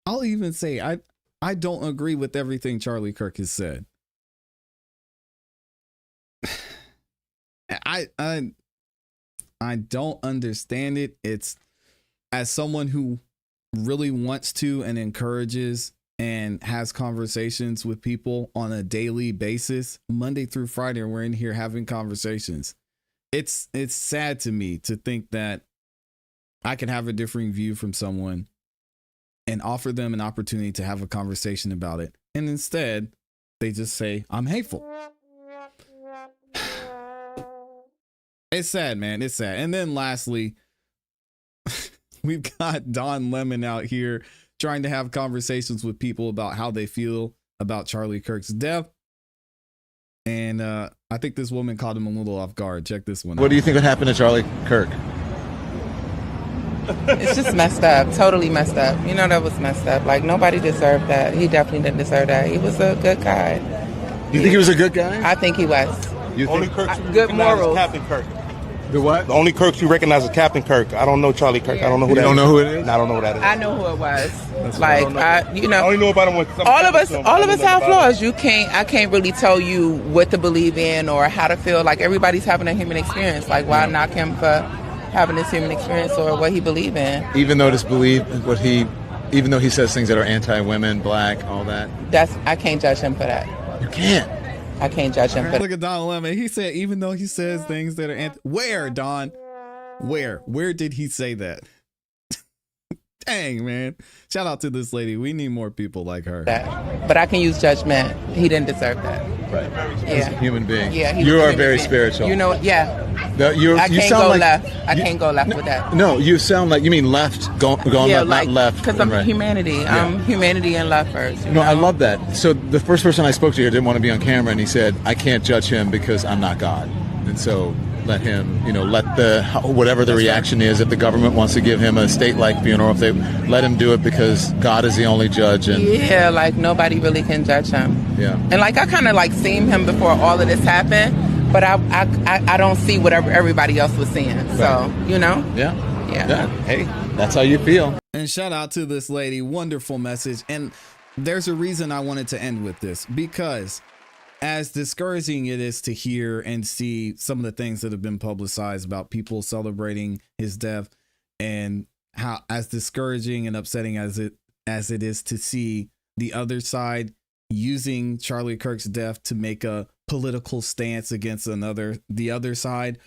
I'll even say I don't agree with everything Charlie Kirk has said. I don't understand it. It's, as someone who really wants to and encourages and has conversations with people on a daily basis, Monday through Friday, we're in here having conversations. It's sad to me to think that I can have a differing view from someone and offer them an opportunity to have a conversation about it. And instead, they just say, I'm hateful. It's sad, man. It's sad. And then lastly, we've got Don Lemon out here trying to have conversations with people about how they feel about Charlie Kirk's death. And I think this woman caught him a little off guard. Check this one out. What do you think would happen to Charlie Kirk? It's just messed up. Totally messed up. You know, that was messed up. Like, nobody deserved that. He definitely didn't deserve that. He was a good guy. You think he was a good guy? I think he was. You Only think? Kirk Good morals. Captain Kirk. The what? The only Kirk you recognize is Captain Kirk. I don't know Charlie Kirk. I don't know who You that don't is. know who it is? I don't know who that is. I know who it was. That's Like, I only know about him when all of us have flaws. I can't really tell you what to believe in or how to feel. Like, everybody's having a human experience. Like, why knock him for having this human experience or what he believe in? Even though even though he says things that are anti-women, black, all that. I can't judge him for that. You can't. I can't judge him for that. Look at Don Lemon. He said, even though he says things that are where, Don? Where did he say that? Dang, man. Shout out to this lady. We need more people like her. But I can use judgment. He didn't deserve that. Right. Yeah. As a human being. Yeah. You are very spiritual. You know, yeah. I can't go left. I can't go left with that. No, you sound like, you mean left, going yeah, left, like, not left. Because I'm right. humanity. Yeah. I'm humanity and love first. No, I love that. So the first person I spoke to here didn't want to be on camera, and he said, I can't judge him because I'm not God. And so let him, whatever the reaction is, if the government wants to give him a state-like funeral, if they let him do it because God is the only judge. And yeah, like, nobody really can judge him. Yeah. And like, I kind of like seen him before all of this happened, but I don't see what everybody else was seeing. Right. So, Yeah. Hey, that's how you feel. And shout out to this lady. Wonderful message. And there's a reason I wanted to end with this, because as discouraging it is to hear and see some of the things that have been publicized about people celebrating his death, and how as discouraging and upsetting as it is to see the other side using Charlie Kirk's death to make a political stance against the other side,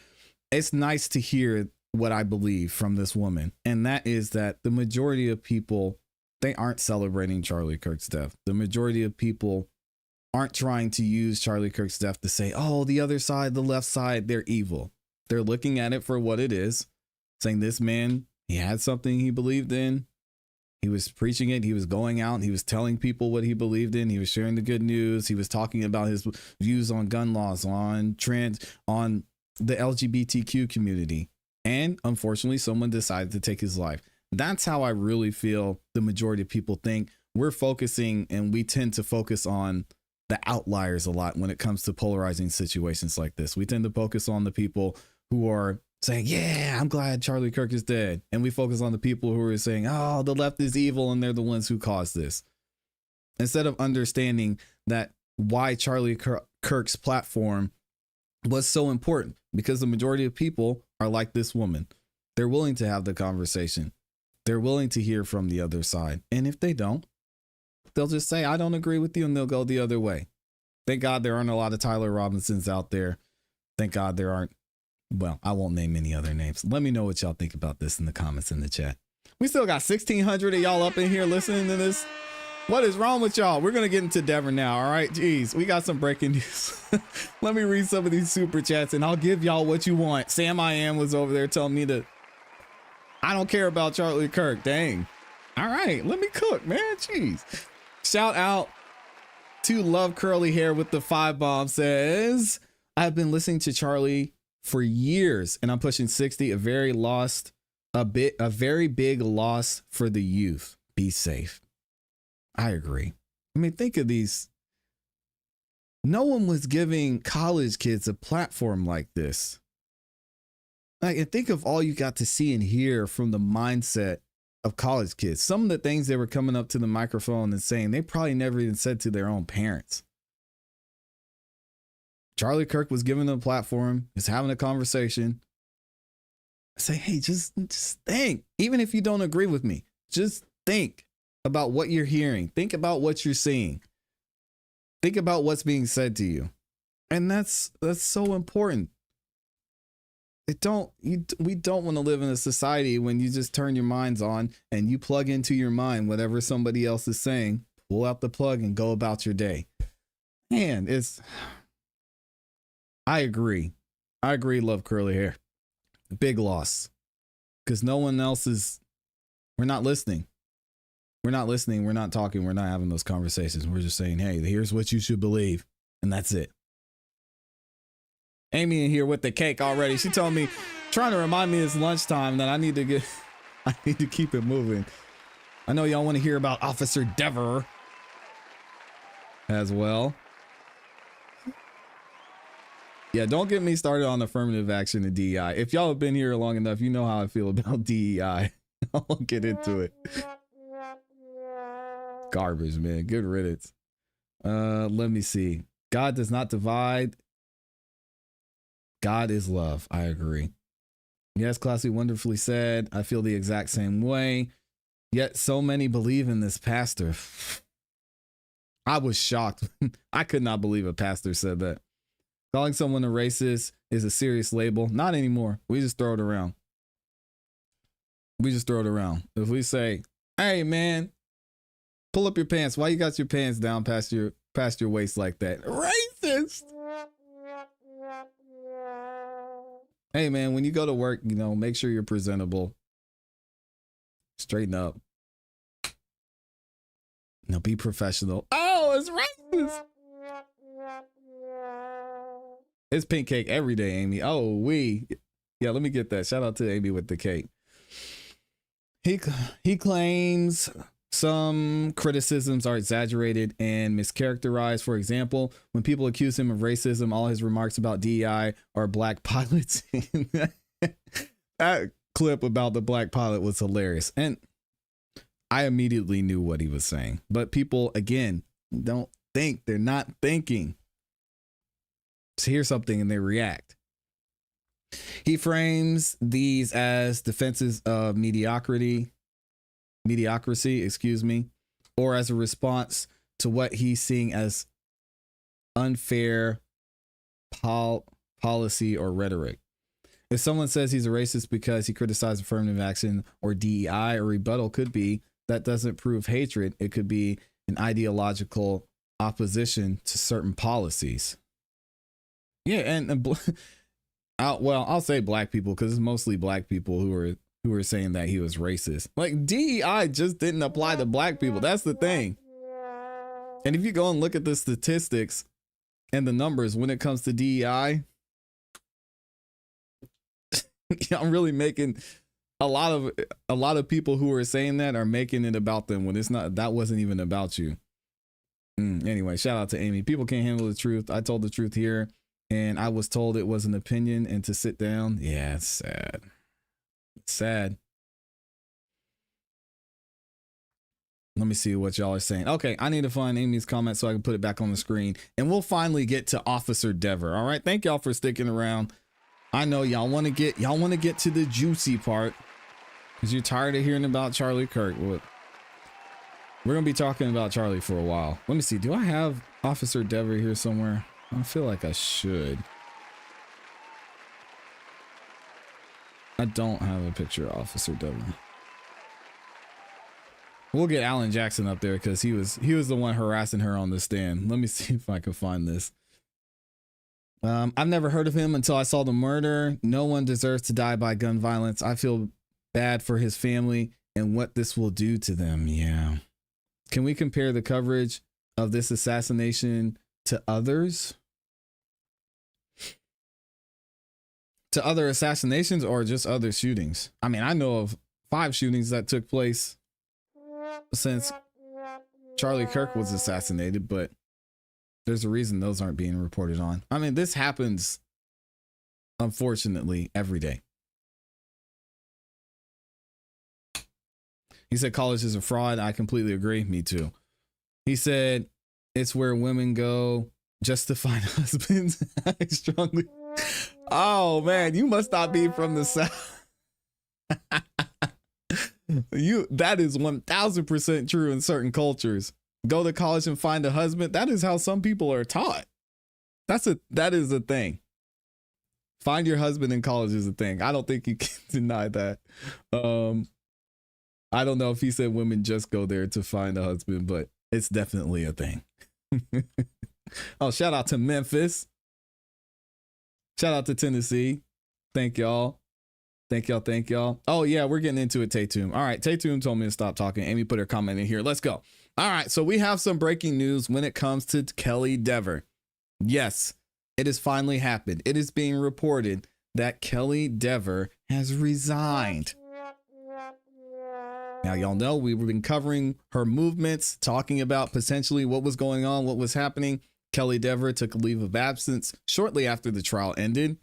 it's nice to hear what I believe from this woman. And that is that the majority of people, they aren't celebrating Charlie Kirk's death. The majority of people aren't trying to use Charlie Kirk's death to say, oh, the other side, the left side, they're evil. They're looking at it for what it is, saying this man, he had something he believed in. He was preaching it. He was going out and he was telling people what he believed in. He was sharing the good news. He was talking about his views on gun laws, on the LGBTQ community. And unfortunately, someone decided to take his life. That's how I really feel the majority of people think. We're focusing, and we tend to focus on the outliers a lot when it comes to polarizing situations like this. We tend to focus on the people who are saying, yeah, I'm glad Charlie Kirk is dead. And we focus on the people who are saying, oh, the left is evil and they're the ones who caused this. Instead of understanding that why Charlie Kirk's platform What's so important? Because the majority of people are like this woman. They're willing to have the conversation. They're willing to hear from the other side. And if they don't, they'll just say, I don't agree with you, and they'll go the other way. Thank God there aren't a lot of Tyler Robinsons out there. Thank God there aren't. Well, I won't name any other names. Let me know what y'all think about this in the comments in the chat. We still got 1,600 of y'all up in here listening to this. What is wrong with y'all? We're going to get into Devon now. All right. Jeez, we got some breaking news. Let me read some of these super chats and I'll give y'all what you want. Sam I Am was over there telling me that I don't care about Charlie Kirk. Dang. All right. Let me cook, man. Jeez. Shout out to Love Curly Hair with the 5 bomb says, I've been listening to Charlie for years and I'm pushing 60. A very big loss for the youth. Be safe. I agree. I mean, think of these. No one was giving college kids a platform like this. Like, and think of all you got to see and hear from the mindset of college kids. Some of the things they were coming up to the microphone and saying, they probably never even said to their own parents. Charlie Kirk was given a platform, is having a conversation. I say, hey, just think. Even if you don't agree with me, just think about what you're hearing. Think about what you're seeing. Think about what's being said to you. And that's so important. We don't want to live in a society when you just turn your minds on and you plug into your mind whatever somebody else is saying, pull out the plug and go about your day. Man, I agree. Love Curly Hair. Big loss. Because no one else we're not listening. We're not listening. We're not talking. We're not having those conversations. We're just saying, hey, here's what you should believe. And that's it. Amy in here with the cake already. She told me, trying to remind me it's lunchtime, that I need to keep it moving. I know y'all want to hear about Officer Dever as well. Yeah, don't get me started on affirmative action and DEI. If y'all have been here long enough, you know how I feel about DEI. I won't get into it. Garbage, man. Good riddance. Let me see. God does not divide. God is love. I agree. Yes, ClassE wonderfully said. I feel the exact same way. Yet so many believe in this pastor. I was shocked. I could not believe a pastor said that. Calling someone a racist is a serious label. Not anymore. We just throw it around. If we say, hey, man, pull up your pants. Why you got your pants down past your waist like that? Racist. Hey, man, when you go to work, make sure you're presentable. Straighten up. Be professional. Oh, it's racist. It's pink cake every day, Amy. Oh, yeah, let me get that. Shout out to Amy with the cake. He claims some criticisms are exaggerated and mischaracterized. For example, when people accuse him of racism, all his remarks about DEI are black pilots. That clip about the black pilot was hilarious. And I immediately knew what he was saying. But people, again, don't think. They're not thinking. To hear something and they react. He frames these as defenses of mediocrity, or as a response to what he's seeing as unfair policy or rhetoric. If someone says he's a racist because he criticized affirmative action or DEI, a rebuttal could be that doesn't prove hatred. It could be an ideological opposition to certain policies. Yeah, and I'll say black people because it's mostly black people who are saying that he was racist. Like DEI just didn't apply to black people. That's the thing. And if you go and look at the statistics and the numbers when it comes to DEI, I'm really making a lot of people who are saying that are making it about them when it's not. That wasn't even about you. Anyway, shout out to Amy. People can't handle the truth. I told the truth here. And I was told it was an opinion and to sit down. Yeah, it's sad. It's sad. Let me see what y'all are saying. Okay, I need to find Amy's comment so I can put it back on the screen. And we'll finally get to Officer Dever. All right, thank y'all for sticking around. I know y'all want to get to the juicy part because you're tired of hearing about Charlie Kirk. We're gonna be talking about Charlie for a while. Let me see. Do I have Officer Dever here somewhere? I feel like I should. I don't have a picture of Officer Dever. We'll get Alan Jackson up there because he was the one harassing her on the stand. Let me see if I can find this. I've never heard of him until I saw the murder. No one deserves to die by gun violence. I feel bad for his family and what this will do to them. Yeah. Can we compare the coverage of this assassination to others? To other assassinations or just other shootings? I mean, I know of 5 shootings that took place since Charlie Kirk was assassinated, but there's a reason those aren't being reported on. I mean, this happens, unfortunately, every day. He said college is a fraud. I completely agree. Me too. He said it's where women go just to find husbands. I strongly. Oh man, you must not be from the South. That is 1000% true in certain cultures. Go to college and find a husband. That is how some people are taught. That is a thing. Find your husband in college is a thing. I don't think you can deny that. I don't know if he said women just go there to find a husband, but it's definitely a thing. Oh, shout out to Memphis. Shout out to Tennessee. Thank y'all. Thank y'all. Oh yeah, we're getting into it, Tatum. All right, Tatum told me to stop talking. Amy put her comment in here. Let's go. All right, so we have some breaking news when it comes to Kelly Dever. Yes, it has finally happened. It is being reported that Kelly Dever has resigned. Now, y'all know we've been covering her movements, talking about potentially what was going on, what was happening. Kelly Dever took a leave of absence shortly after the trial ended,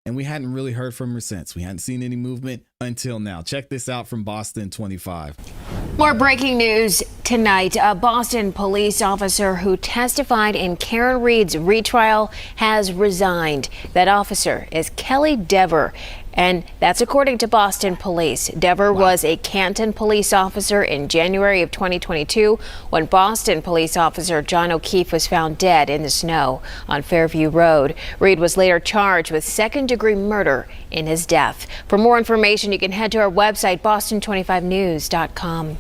and we hadn't really heard from her since. We hadn't seen any movement until now. Check this out from Boston 25. More breaking news tonight. A Boston police officer who testified in Karen Reed's retrial has resigned. That officer is Kelly Dever, and that's according to Boston police. Dever was a Canton police officer in January of 2022 when Boston police officer John O'Keefe was found dead in the snow on Fairview Road. Reed was later charged with second-degree murder in his death. For more information, you can head to our website, boston25news.com.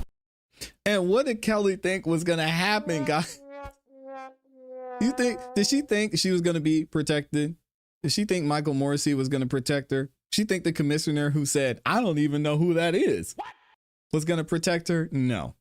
And what did Kelly think was going to happen, guys? Did she think she was going to be protected? Did she think Michael Morrissey was going to protect her? She think the commissioner who said, I don't even know who that is, was going to protect her? No,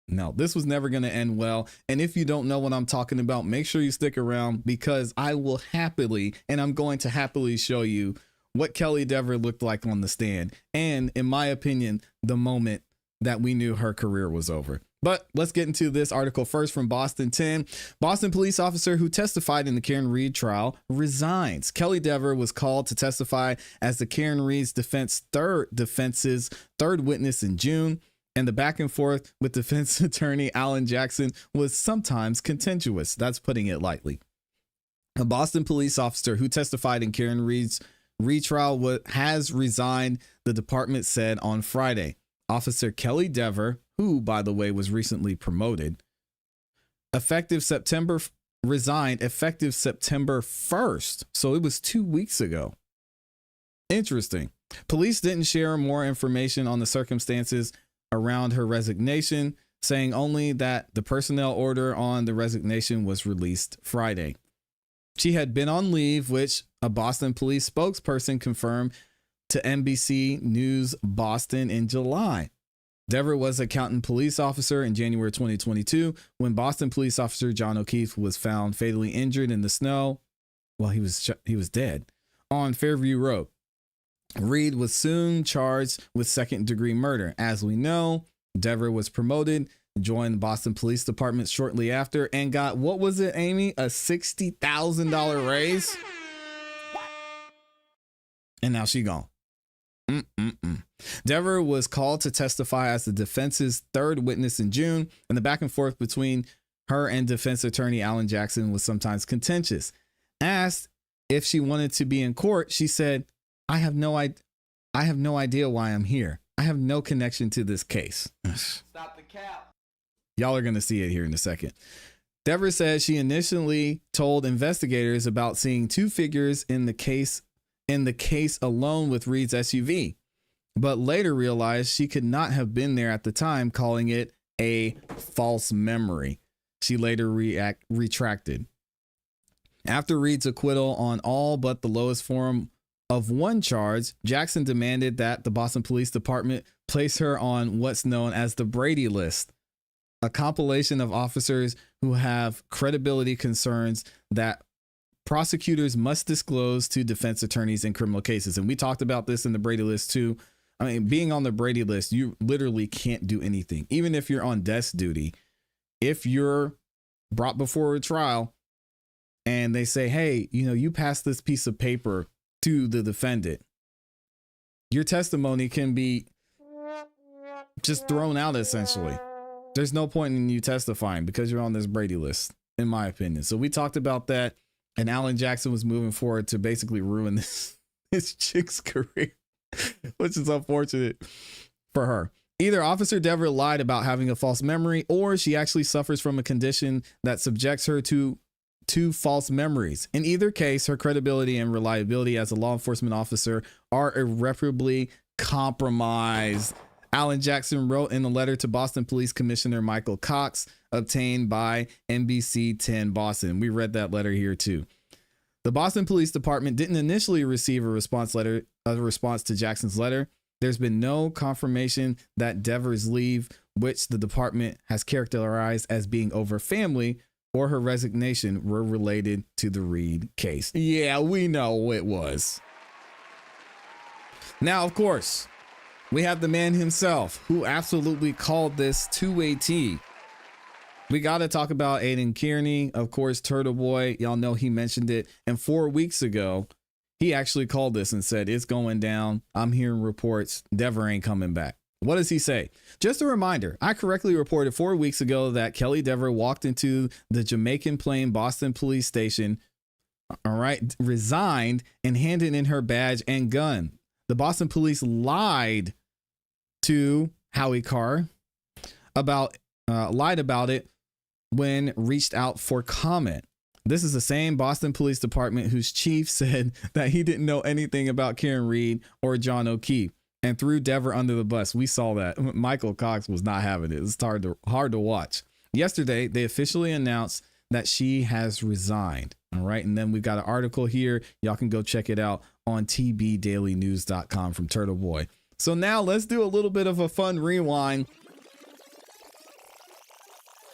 this was never going to end well. And if you don't know what I'm talking about, make sure you stick around because I will I'm going to happily show you what Kelly Dever looked like on the stand. And in my opinion, the moment that we knew her career was over. But let's get into this article first from Boston 10. Boston police officer who testified in the Karen Reed trial resigns. Kelly Dever was called to testify as the Karen Reed's defense's third witness in June, and the back and forth with defense attorney Alan Jackson was sometimes contentious. That's putting it lightly. A Boston police officer who testified in Karen Reed's retrial has resigned, the department said on Friday. Officer Kelly Dever, who, by the way, was recently promoted, resigned effective September 1st. So it was 2 weeks ago. Interesting. Police didn't share more information on the circumstances around her resignation, saying only that the personnel order on the resignation was released Friday. She had been on leave, which a Boston police spokesperson confirmed to NBC News Boston in July. Dever was a Canton police officer in January 2022 when Boston police officer John O'Keefe was found fatally injured in the snow. Well, he was dead on Fairview Road. Reed was soon charged with second-degree murder. As we know, Dever was promoted, joined the Boston Police Department shortly after, and got, what was it, Amy? A $60,000 raise? And now she gone. Dever was called to testify as the defense's third witness in June, and the back and forth between her and defense attorney Alan Jackson was sometimes contentious. Asked if she wanted to be in court, she said, I have no idea why I'm here. I have no connection to this case. Stop the cap. Y'all are going to see it here in a second. Dever says she initially told investigators about seeing two figures in the case alone with Reed's SUV, but later realized she could not have been there at the time, calling it a false memory. She later retracted. After Reed's acquittal on all but the lowest form of one charge, Jackson demanded that the Boston Police Department place her on what's known as the Brady List, a compilation of officers who have credibility concerns that prosecutors must disclose to defense attorneys in criminal cases. And we talked about this in the Brady List too. I mean, being on the Brady List, you literally can't do anything. Even if you're on desk duty, if you're brought before a trial and they say, hey, you passed this piece of paper to the defendant, your testimony can be just thrown out essentially. There's no point in you testifying because you're on this Brady List, in my opinion. So we talked about that, and Alan Jackson was moving forward to basically ruin this chick's career, which is unfortunate for her. Either Officer Dever lied about having a false memory, or she actually suffers from a condition that subjects her to false memories. In either case, her credibility and reliability as a law enforcement officer are irreparably compromised. Alan Jackson wrote in a letter to Boston Police Commissioner Michael Cox, obtained by NBC 10 Boston. We read that letter here too. The Boston Police Department didn't initially receive a response to Jackson's letter. There's been no confirmation that Dever's leave, which the department has characterized as being over family, or her resignation were related to the Reed case. Yeah, we know it was. Now, of course, we have the man himself who absolutely called this to a T. We got to talk about Aiden Kearney, of course, Turtle Boy. Y'all know he mentioned it. And 4 weeks ago, he actually called this and said, it's going down. I'm hearing reports. Dever ain't coming back. What does he say? Just a reminder, I correctly reported 4 weeks ago that Kelly Dever walked into the Jamaican Plain Boston Police Station, all right, resigned, and handed in her badge and gun. The Boston police lied to Howie Carr about it when reached out for comment. This is the same Boston Police Department whose chief said that he didn't know anything about Karen Reed or John O'Keefe and threw Dever under the bus. We saw that. Michael Cox was not having it. It's hard to watch. Yesterday, they officially announced that she has resigned. All right. And then we've got an article here. Y'all can go check it out on tbdailynews.com from Turtle Boy. So now let's do a little bit of a fun rewind.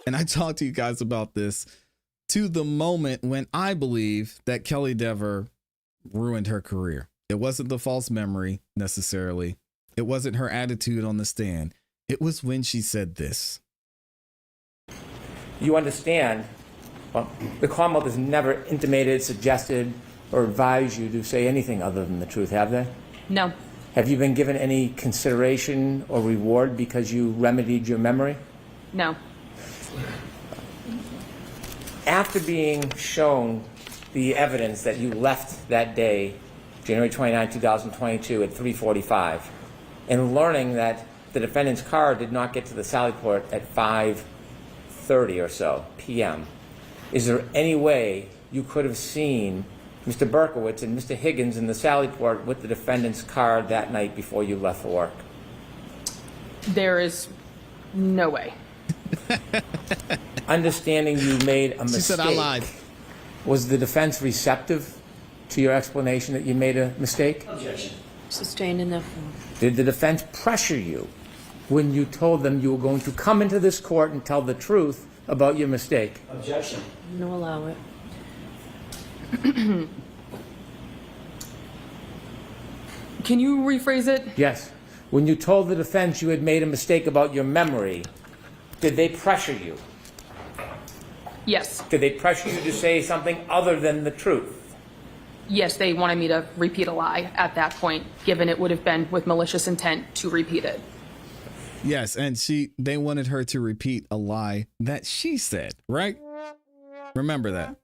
And I talked to you guys about this, to the moment when I believe that Kelly Dever ruined her career. It wasn't the false memory necessarily. It wasn't her attitude on the stand. It was when she said this. You understand, well, the Commonwealth has never intimated, suggested, or advised you to say anything other than the truth, have they? No. Have you been given any consideration or reward because you remedied your memory? No. After being shown the evidence that you left that day, January 29, 2022 at 3:45, and learning that the defendant's car did not get to the Sallyport at 5:30 or so p.m., is there any way you could have seen Mr. Berkowitz and Mr. Higgins in the Sallyport with the defendant's car that night before you left for work? There is no way. Understanding you made a mistake. She said I lied. Was the defense receptive to your explanation that you made a mistake? Objection. Sustained in the form. Did the defense pressure you when you told them you were going to come into this court and tell the truth about your mistake? Objection. No, allow it. Can you rephrase it? Yes. When you told the defense you had made a mistake about your memory, did they pressure you? Yes. Did they pressure you to say something other than the truth? yes, they wanted me to repeat a lie at that point, given it would have been with malicious intent to repeat it. Yes, and they wanted her to repeat a lie that she said, right? Remember that.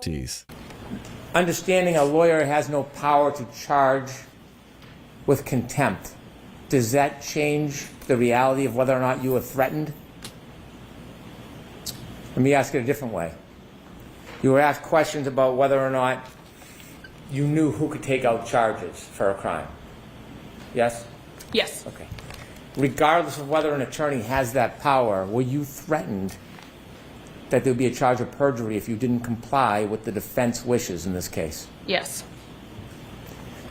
Jeez. Understanding a lawyer has no power to charge with contempt, does that change the reality of whether or not you were threatened? Let me ask it a different way. You were asked questions about whether or not you knew who could take out charges for a crime. Yes? Yes. Okay. Regardless of whether an attorney has that power, were you threatened that there would be a charge of perjury if you didn't comply with the defense wishes in this case? Yes.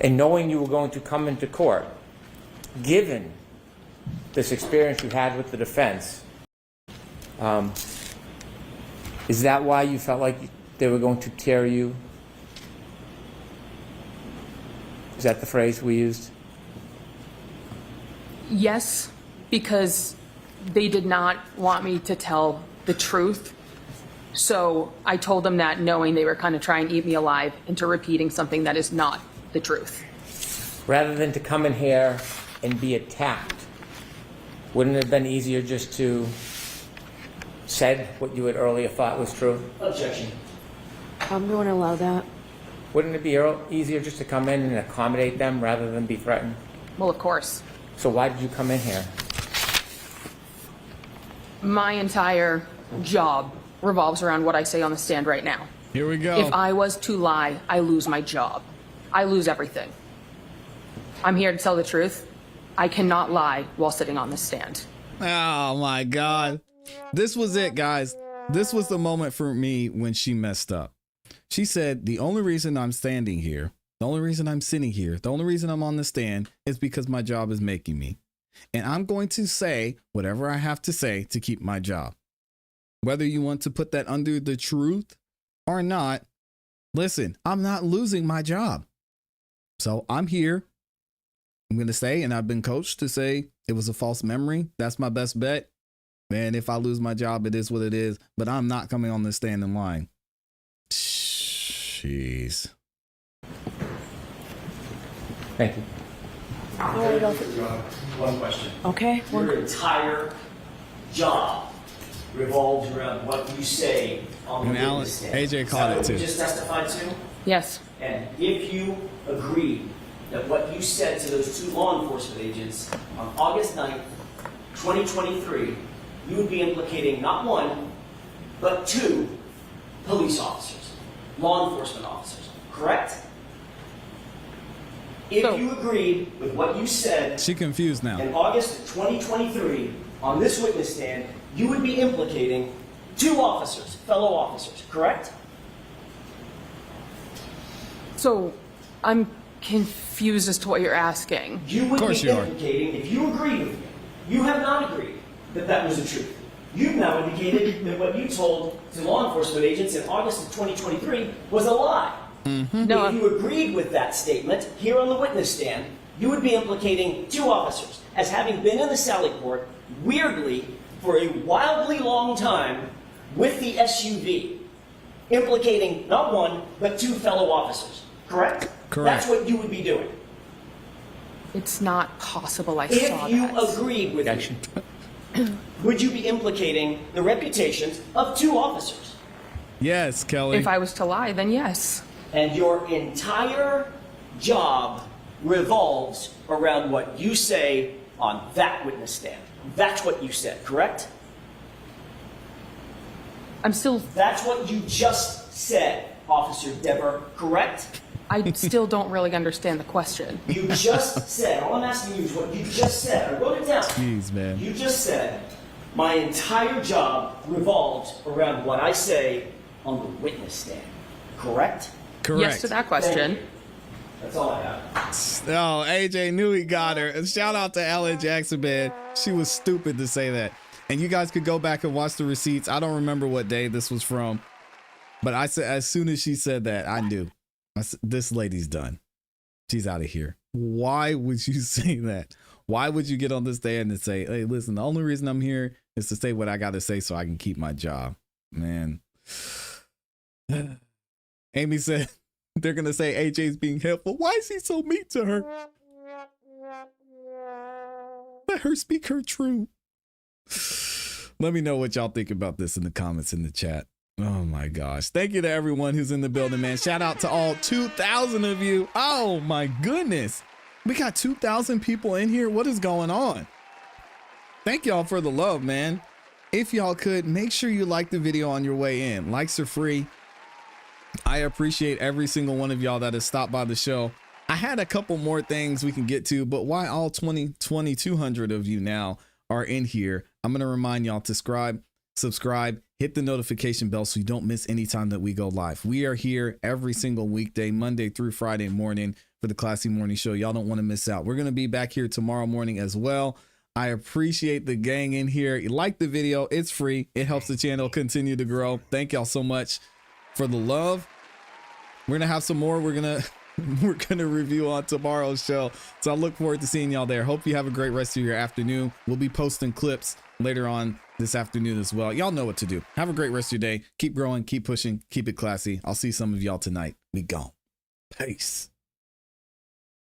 And knowing you were going to come into court, given this experience you had with the defense, is that why you felt like they were going to tear you? Is that the phrase we used? Yes, because they did not want me to tell the truth. So I told them that knowing they were kind of trying to eat me alive into repeating something that is not the truth. Rather than to come in here and be attacked, wouldn't it have been easier just to said what you had earlier thought was true? Objection. I'm going to allow that. Wouldn't it be easier just to come in and accommodate them rather than be threatened? Well, of course. So why did you come in here? My entire job revolves around what I say on the stand right now. Here we go. If I was to lie, I lose my job. I lose everything. I'm here to tell the truth. I cannot lie while sitting on the stand. Oh my God. This was it, guys. This was the moment for me when she messed up. She said, the only reason I'm standing here, the only reason I'm sitting here, the only reason I'm on the stand is because my job is making me. And I'm going to say whatever I have to say to keep my job. Whether you want to put that under the truth or not, listen, I'm not losing my job. So I'm here. I'm going to say, and I've been coached to say it was a false memory. That's my best bet. And if I lose my job, it is what it is. But I'm not coming on this stand and lying. Jeez. Thank you. One question. Okay. Your entire job revolves around what you say on the witness stand. AJ caught it Is that what too. you just testified to? Yes. And if you agree that what you said to those two law enforcement agents on August 9th, 2023, you would be implicating not one, but two police officers, law enforcement officers, correct? If you agreed with what you said She confused now. in August of 2023 on this witness stand, you would be implicating two officers, fellow officers, correct? So I'm confused as to what you're asking. You would be implicating, if you agree with me, you have not agreed that that was the truth. You've now indicated that what you told to law enforcement agents in August of 2023 was a lie. No, if you agreed with that statement here on the witness stand, you would be implicating two officers as having been in the Sally Port, weirdly, for a wildly long time with the SUV, implicating not one, but two fellow officers. Correct? Correct. That's what you would be doing. It's not possible I saw If you that. agreed with me, would you be implicating the reputations of two officers? Yes, Kelly. If I was to lie, then yes. And your entire job revolves around what you say on that witness stand. That's what you said, correct? I'm still... That's what you just said, Officer Dever, correct? I still don't really understand the question. You just said, all I'm asking you is what you just said. I wrote it down. Jeez, man. You just said, my entire job revolves around what I say on the witness stand, correct? Correct. Yes to that question. That's all I have. Oh, AJ knew he got her. And shout out to Ellen Jackson, man. She was stupid to say that. And you guys could go back and watch the receipts. I don't remember what day this was from. But I said, as soon as she said that, I knew. This lady's done. She's out of here. Why would you say that? Why would you get on this stand and say, hey, listen, the only reason I'm here is to say what I got to say so I can keep my job? Man. Amy said, They're going to say AJ's being helpful. Why is he so mean to her? Let her speak her truth. Let me know what y'all think about this in the comments in the chat. Oh my gosh. Thank you to everyone who's in the building, man. Shout out to all 2,000 of you. Oh my goodness. We got 2,000 people in here. What is going on? Thank y'all for the love, man. If y'all could, make sure you like the video on your way in. Likes are free. I appreciate every single one of y'all that has stopped by the show. I had a couple more things we can get to, but why all 2,200 of you now are in here? I'm going to remind y'all to subscribe, hit the notification bell so you don't miss any time that we go live. We are here every single weekday, Monday through Friday morning for the ClassE Morning Show. Y'all don't want to miss out. We're going to be back here tomorrow morning as well. I appreciate the gang in here. You like the video, it's free. It helps the channel continue to grow. Thank y'all so much for the love. We're gonna have some more we're gonna review on tomorrow's show, so I look forward to seeing y'all there. Hope you have a great rest of your afternoon. We'll be posting clips later on this afternoon as well. Y'all know what to do. Have a great rest of your day. Keep growing, keep pushing, keep it classy. I'll see some of y'all tonight. We gone. Peace.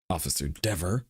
Officer Dever.